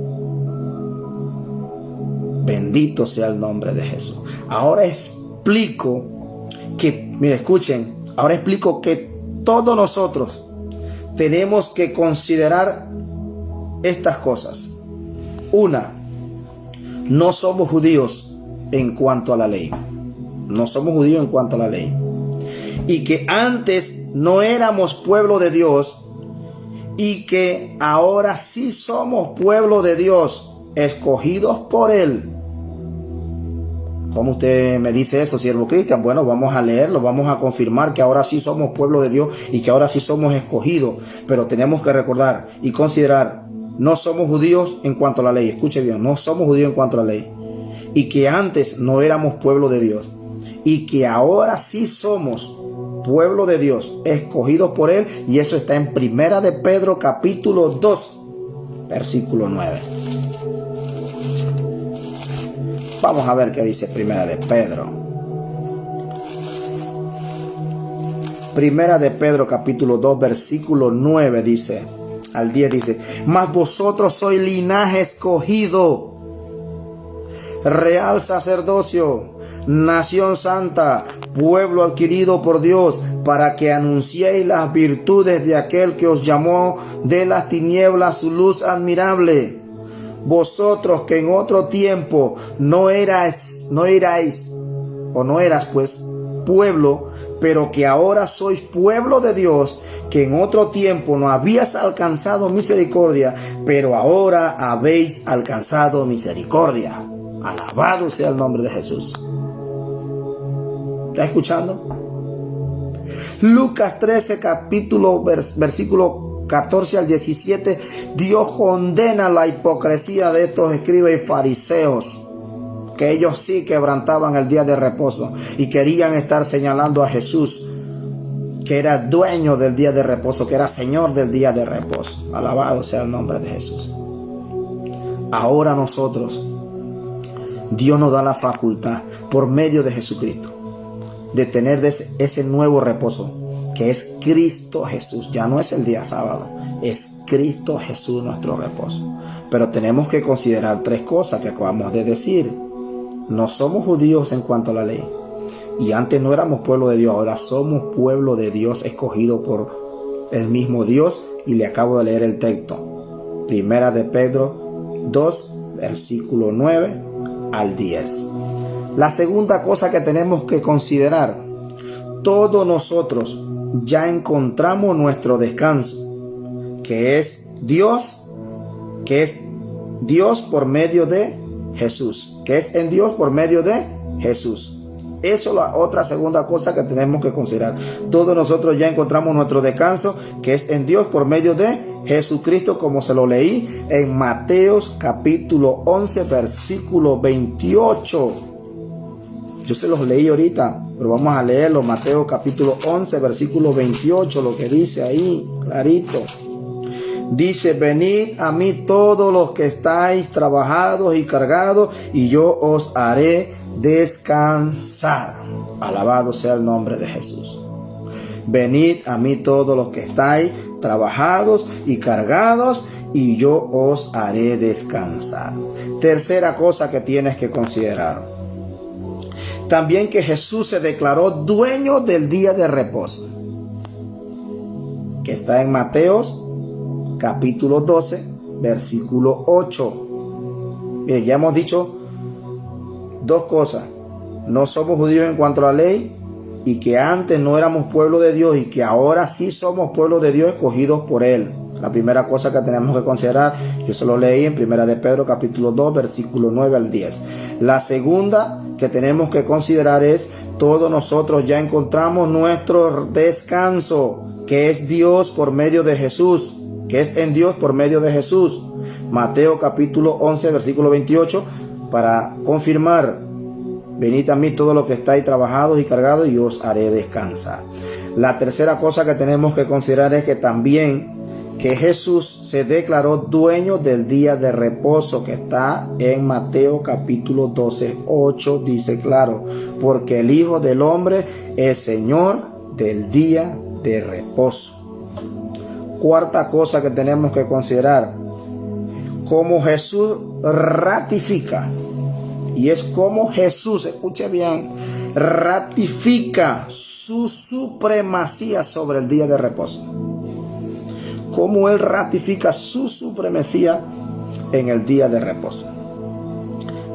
Bendito sea el nombre de Jesús. Ahora explico que, mire, escuchen, ahora explico que todos nosotros tenemos que considerar estas cosas. Una, no somos judíos en cuanto a la ley. No somos judíos en cuanto a la ley. Y que antes no éramos pueblo de Dios, y que ahora sí somos pueblo de Dios, escogidos por Él. ¿Cómo usted me dice eso, siervo Cristian? Bueno, vamos a leerlo, vamos a confirmar que ahora sí somos pueblo de Dios y que ahora sí somos escogidos. Pero tenemos que recordar y considerar, no somos judíos en cuanto a la ley. Escuche bien, no somos judíos en cuanto a la ley. Y que antes no éramos pueblo de Dios, y que ahora sí somos pueblo de Dios, escogidos por Él. Y eso está en Primera de Pedro capítulo 2, versículo 9. Vamos a ver qué dice Primera de Pedro. Primera de Pedro capítulo 2, versículo 9 dice, al 10 dice: mas vosotros sois linaje escogido, real sacerdocio, nación santa, pueblo adquirido por Dios, para que anunciéis las virtudes de aquel que os llamó de las tinieblas su luz admirable. Vosotros que en otro tiempo no eras pues pueblo, pero que ahora sois pueblo de Dios, que en otro tiempo no habías alcanzado misericordia, pero ahora habéis alcanzado misericordia. Alabado sea el nombre de Jesús. ¿Está escuchando? Lucas 13, capítulo, versículo 14 al 17, Dios condena la hipocresía de estos escribas y fariseos, que ellos sí quebrantaban el día de reposo y querían estar señalando a Jesús, que era dueño del día de reposo, que era Señor del día de reposo. Alabado sea el nombre de Jesús. Ahora nosotros, Dios nos da la facultad por medio de Jesucristo de tener ese nuevo reposo, que es Cristo Jesús. Ya no es el día sábado, es Cristo Jesús nuestro reposo. Pero tenemos que considerar tres cosas que acabamos de decir. No somos judíos en cuanto a la ley, y antes no éramos pueblo de Dios, ahora somos pueblo de Dios, escogido por el mismo Dios. Y le acabo de leer el texto, Primera de Pedro 2, versículo 9 al 10. La segunda cosa que tenemos que considerar: todos nosotros ya encontramos nuestro descanso, que es Dios por medio de Jesús, que es en Dios por medio de Jesús. Eso es la otra segunda cosa que tenemos que considerar. Todos nosotros ya encontramos nuestro descanso, que es en Dios por medio de Jesucristo, como se lo leí en Mateos capítulo 11, versículo 28. Yo se los leí ahorita, pero vamos a leerlo. Mateo capítulo 11, versículo 28, lo que dice ahí, clarito. Dice: venid a mí todos los que estáis trabajados y cargados, y yo os haré descansar. Alabado sea el nombre de Jesús. Venid a mí todos los que estáis trabajados y cargados, y yo os haré descansar. Tercera cosa que tienes que considerar: También que Jesús se declaró dueño del día de reposo, que está en Mateos capítulo 12, versículo 8. Bien, ya hemos dicho dos cosas. No somos judíos en cuanto a la ley, y que antes no éramos pueblo de Dios y que ahora sí somos pueblo de Dios escogidos por Él. La primera cosa que tenemos que considerar, yo se lo leí en Primera de Pedro capítulo 2, versículo 9 al 10. La segunda que tenemos que considerar es, todos nosotros ya encontramos nuestro descanso, que es Dios por medio de Jesús, que es en Dios por medio de Jesús. Mateo capítulo 11, versículo 28, para confirmar: venid a mí todos los que estáis trabajados y cargados, y os haré descansar. La tercera cosa que tenemos que considerar es que también que Jesús se declaró dueño del día de reposo, que está en Mateo capítulo 12, 8, dice claro: porque el Hijo del Hombre es Señor del día de reposo. Cuarta cosa que tenemos que considerar, como Jesús ratifica, y es como Jesús, escuche bien, ratifica su supremacía sobre el día de reposo. Cómo Él ratifica su supremacía en el día de reposo.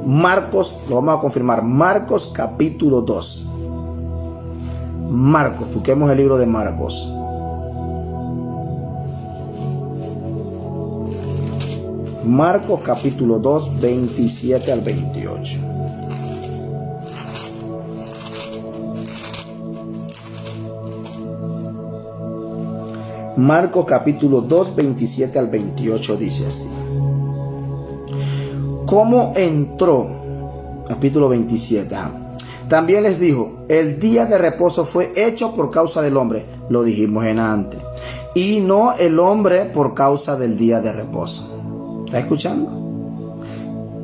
Marcos, lo vamos a confirmar, Marcos capítulo 2. Marcos, busquemos el libro de Marcos. Marcos capítulo 2, 27 al 28. Marcos capítulo 2, 27 al 28 dice así: ¿cómo entró? Capítulo 27. También les dijo: el día de reposo fue hecho por causa del hombre, lo dijimos en antes, y no el hombre por causa del día de reposo. ¿Está escuchando?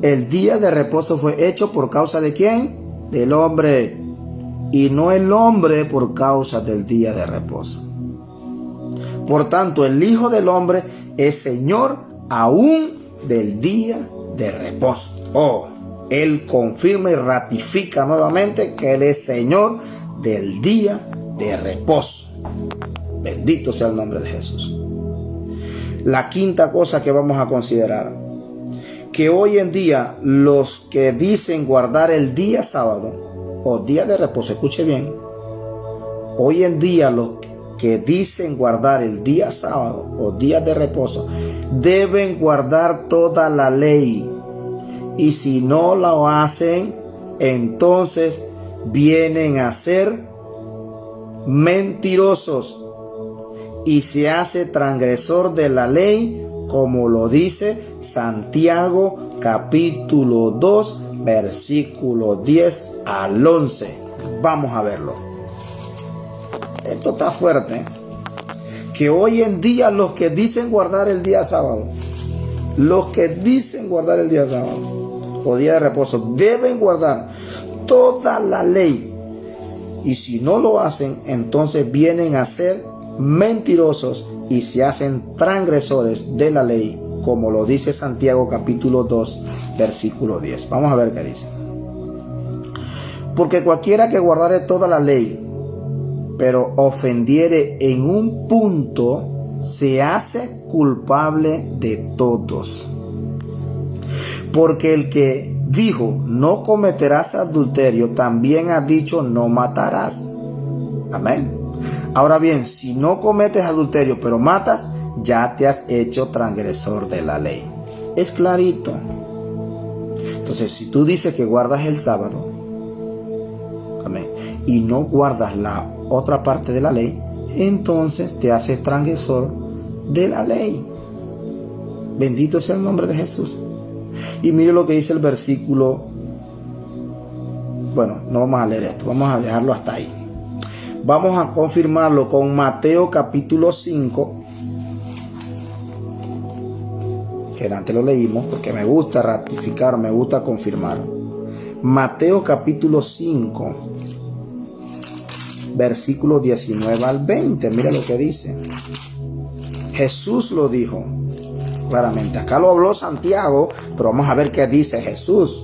El día de reposo fue hecho por causa de ¿quién? Del hombre, y no el hombre por causa del día de reposo. Por tanto, el Hijo del Hombre es Señor aún del día de reposo. Oh, Él confirma y ratifica nuevamente que Él es Señor del día de reposo. Bendito sea el nombre de Jesús. La quinta cosa que vamos a considerar, que hoy en día los que dicen guardar el día sábado o día de reposo, escuche bien, hoy en día los que dicen guardar el día sábado o día de reposo deben guardar toda la ley, y si no lo hacen, entonces vienen a ser mentirosos y se hace transgresor de la ley, como lo dice Santiago capítulo 2, versículo 10 al 11. Vamos a verlo. Esto está fuerte, que hoy en día los que dicen guardar el día sábado, los que dicen guardar el día sábado o día de reposo, deben guardar toda la ley, y si no lo hacen, entonces vienen a ser mentirosos y se hacen transgresores de la ley, como lo dice Santiago capítulo 2, versículo 10. Vamos a ver qué dice. Porque cualquiera que guardare toda la ley, pero ofendiere en un punto, se hace culpable de todos. Porque el que dijo no cometerás adulterio, también ha dicho no matarás. Amén. Ahora bien, si no cometes adulterio pero matas, ya te has hecho transgresor de la ley. Es clarito. Entonces, si tú dices que guardas el sábado, amén, y no guardas la otra parte de la ley, entonces te haces transgresor de la ley. Bendito sea el nombre de Jesús. Y mire lo que dice el versículo. Bueno, no vamos a leer esto, vamos a dejarlo hasta ahí. Vamos a confirmarlo con Mateo capítulo 5, que antes lo leímos porque me gusta ratificar, me gusta confirmar. Mateo capítulo 5, versículo 19 al 20. Mira lo que dice. Jesús lo dijo claramente. Acá lo habló Santiago, pero vamos a ver qué dice Jesús.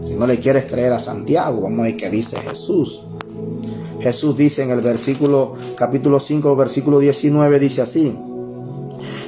Si no le quieres creer a Santiago, vamos a ver qué dice Jesús. Jesús dice en el capítulo 5, versículo 19, dice así: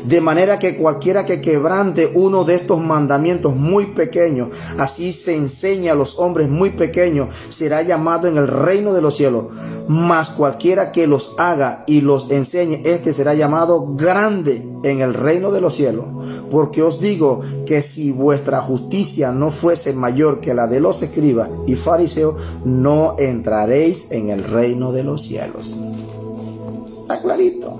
de manera que cualquiera que quebrante uno de estos mandamientos muy pequeños, así se enseña a los hombres muy pequeños, será llamado en el reino de los cielos. Mas cualquiera que los haga y los enseñe, este será llamado grande en el reino de los cielos. Porque os digo que si vuestra justicia no fuese mayor que la de los escribas y fariseos, no entraréis en el reino de los cielos. Está clarito.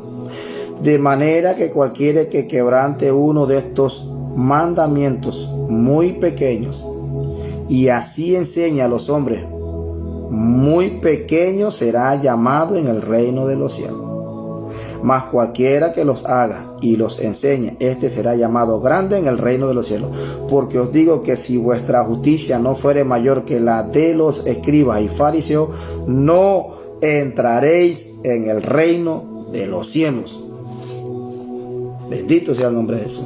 De manera que cualquiera que quebrante uno de estos mandamientos muy pequeños y así enseña a los hombres muy pequeños, será llamado en el reino de los cielos. Mas cualquiera que los haga y los enseñe, este será llamado grande en el reino de los cielos. Porque os digo que si vuestra justicia no fuere mayor que la de los escribas y fariseos, no entraréis en el reino de los cielos. Bendito sea el nombre de Jesús.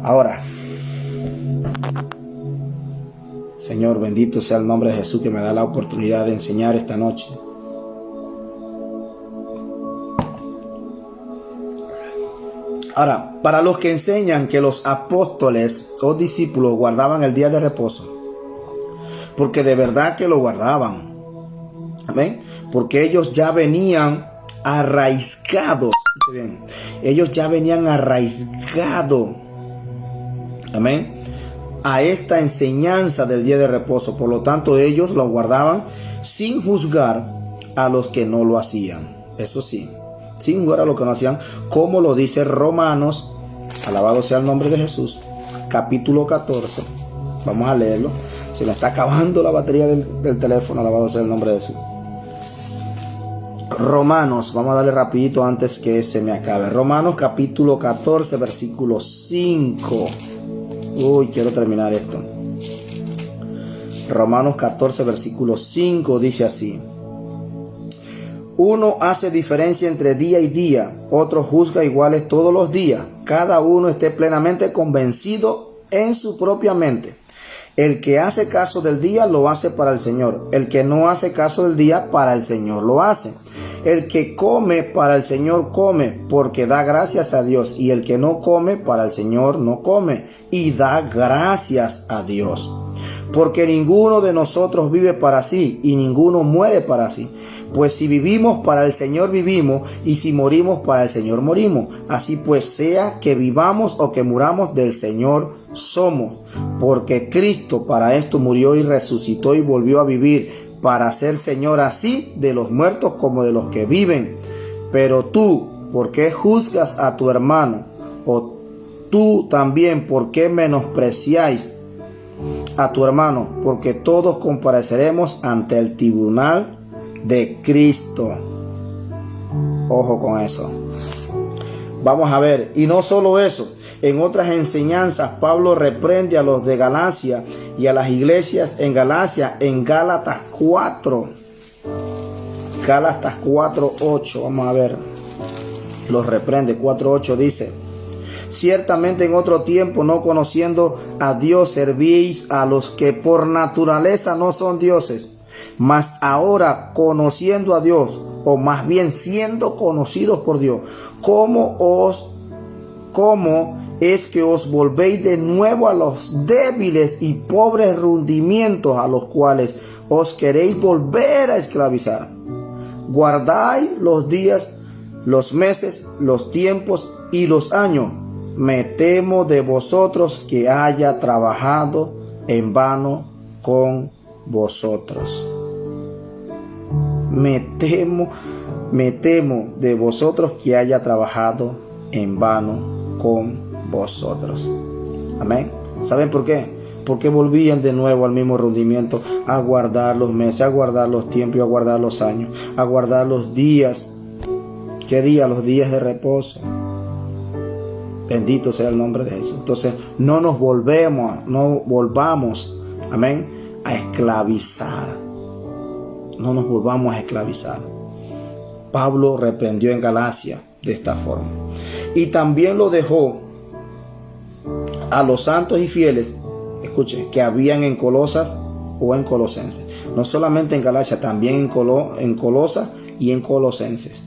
Ahora, Señor, bendito sea el nombre de Jesús que me da la oportunidad de enseñar esta noche. Ahora, para los que enseñan que los apóstoles o discípulos guardaban el día de reposo, porque de verdad que lo guardaban, amén, porque ellos ya venían arraigados. Bien, ellos ya venían arraigados, amén, a esta enseñanza del día de reposo. Por lo tanto, ellos lo guardaban sin juzgar a los que no lo hacían. Eso sí, sin juzgar a los que no hacían, como lo dice Romanos, alabado sea el nombre de Jesús, capítulo 14. Vamos a leerlo. Se me está acabando la batería del teléfono, alabado sea el nombre de Jesús. Romanos, vamos a darle rapidito antes que se me acabe. Romanos capítulo 14, versículo 5. Uy, quiero terminar esto. Romanos 14, versículo 5 dice así: uno hace diferencia entre día y día, otro juzga iguales todos los días. Cada uno esté plenamente convencido en su propia mente. El que hace caso del día lo hace para el Señor. El que no hace caso del día, para el Señor lo hace. El que come para el Señor come, porque da gracias a Dios. Y el que no come para el Señor no come, y da gracias a Dios. Porque ninguno de nosotros vive para sí, y ninguno muere para sí. Pues si vivimos, para el Señor vivimos, y si morimos, para el Señor morimos. Así pues, sea que vivamos o que muramos, del Señor somos. Porque Cristo para esto murió y resucitó y volvió a vivir, para ser Señor así de los muertos como de los que viven. Pero tú, ¿por qué juzgas a tu hermano? O tú también, ¿por qué menospreciáis a tu hermano? Porque todos compareceremos ante el tribunal de Cristo. Ojo con eso. Vamos a ver, y no solo eso. En otras enseñanzas, Pablo reprende a los de Galacia y a las iglesias en Galacia, en Gálatas 4. Gálatas 4:8. Vamos a ver. Los reprende. 4:8 dice: ciertamente en otro tiempo, no conociendo a Dios, servíais a los que por naturaleza no son dioses. Mas ahora, conociendo a Dios, o más bien siendo conocidos por Dios, ¿cómo es que os volvéis de nuevo a los débiles y pobres rudimientos a los cuales os queréis volver a esclavizar? Guardáis los días, los meses, los tiempos y los años. Me temo de vosotros que haya trabajado en vano con vosotros. Me temo de vosotros que haya trabajado en vano con vosotros. Amén. ¿Saben por qué? Porque volvían de nuevo al mismo rendimiento, a guardar los meses, a guardar los tiempos, a guardar los años, a guardar los días. ¿Qué día? Los días de reposo. Bendito sea el nombre de Jesús. Entonces, no volvamos, amén, a esclavizar. No nos volvamos a esclavizar. Pablo reprendió en Galacia de esta forma. Y también lo dejó a los santos y fieles escuche, que habían en Colosas o en Colosenses. No solamente en Galacia, también en Colosas y en Colosenses.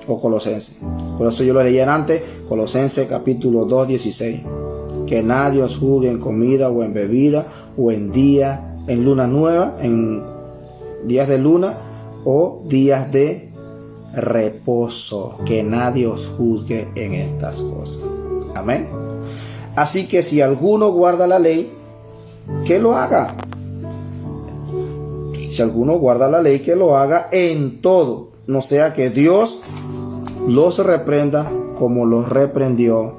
O Colosenses. Por eso yo lo leía antes, Colosenses capítulo 2, 16. Que nadie os juzgue en comida o en bebida o en luna nueva, en días de luna o días de reposo. Que nadie os juzgue en estas cosas. Amén. Así que si alguno guarda la ley, que lo haga. Si alguno guarda la ley, que lo haga en todo. No sea que Dios los reprenda como los reprendió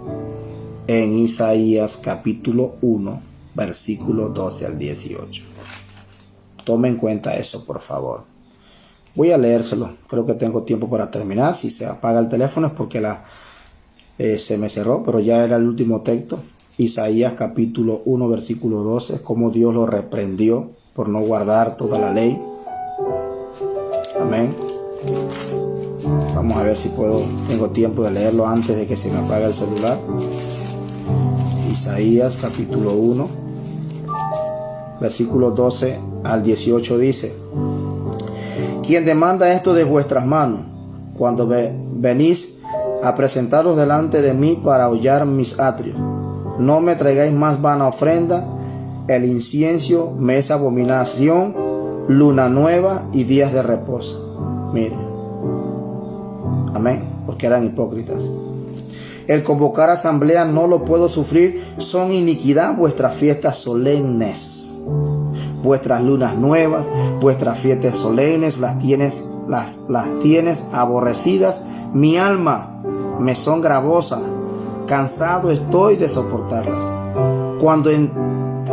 en Isaías capítulo 1, versículo 12 al 18. Tome en cuenta eso, por favor. Voy a leérselo. Creo que tengo tiempo para terminar. Si se apaga el teléfono es porque se me cerró, pero ya era el último texto. Isaías capítulo 1, versículo 12. Cómo Dios lo reprendió por no guardar toda la ley. Amén. Vamos a ver si tengo tiempo de leerlo antes de que se me apague el celular. Isaías capítulo 1, versículo 12 al 18 dice: quien demanda esto de vuestras manos, cuando venís a presentaros delante de mí para hollar mis atrios, no me traigáis más vana ofrenda, el incienso me es abominación, luna nueva y días de reposo. Miren. Amén, porque eran hipócritas. El convocar asamblea no lo puedo sufrir, son iniquidad vuestras fiestas solemnes. Vuestras lunas nuevas, vuestras fiestas solemnes las tienes aborrecidas. Mi alma me son gravosas, cansado estoy de soportarlas. Cuando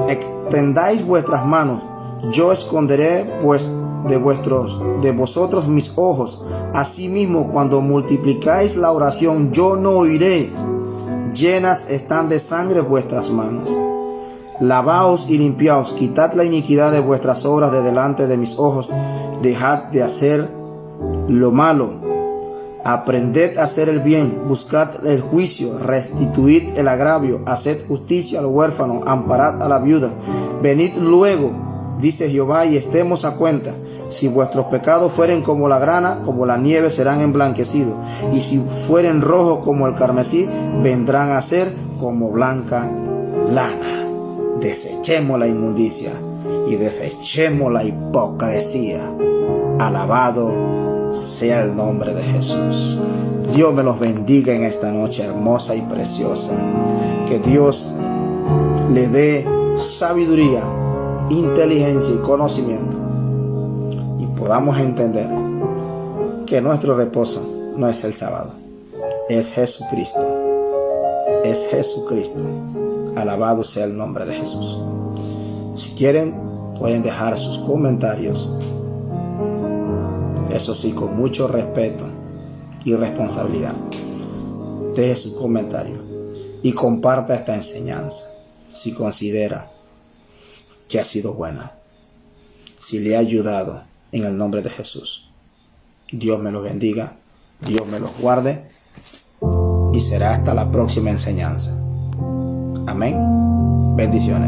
extendáis vuestras manos, yo esconderé de vosotros mis ojos. Asimismo, cuando multiplicáis la oración, yo no oiré. Llenas están de sangre vuestras manos. Lavaos y limpiaos, quitad la iniquidad de vuestras obras de delante de mis ojos. Dejad de hacer lo malo. Aprended a hacer el bien, buscad el juicio, restituid el agravio, haced justicia al huérfano, amparad a la viuda. Venid luego, dice Jehová, y estemos a cuenta. Si vuestros pecados fueren como la grana, como la nieve serán emblanquecidos. Y si fueren rojos como el carmesí, vendrán a ser como blanca lana. Desechemos la inmundicia y desechemos la hipocresía. Alabado sea el nombre de Jesús. Dios me los bendiga en esta noche hermosa y preciosa. Que Dios le dé sabiduría, inteligencia y conocimiento, y podamos entender que nuestro reposo no es el sábado, es Jesucristo. Es Jesucristo. Alabado sea el nombre de Jesús. Si quieren, pueden dejar sus comentarios. Eso sí, con mucho respeto y responsabilidad. Deje su comentario y comparta esta enseñanza si considera que ha sido buena, si le ha ayudado, en el nombre de Jesús. Dios me lo bendiga, Dios me los guarde, y será hasta la próxima enseñanza. Amén. Bendiciones.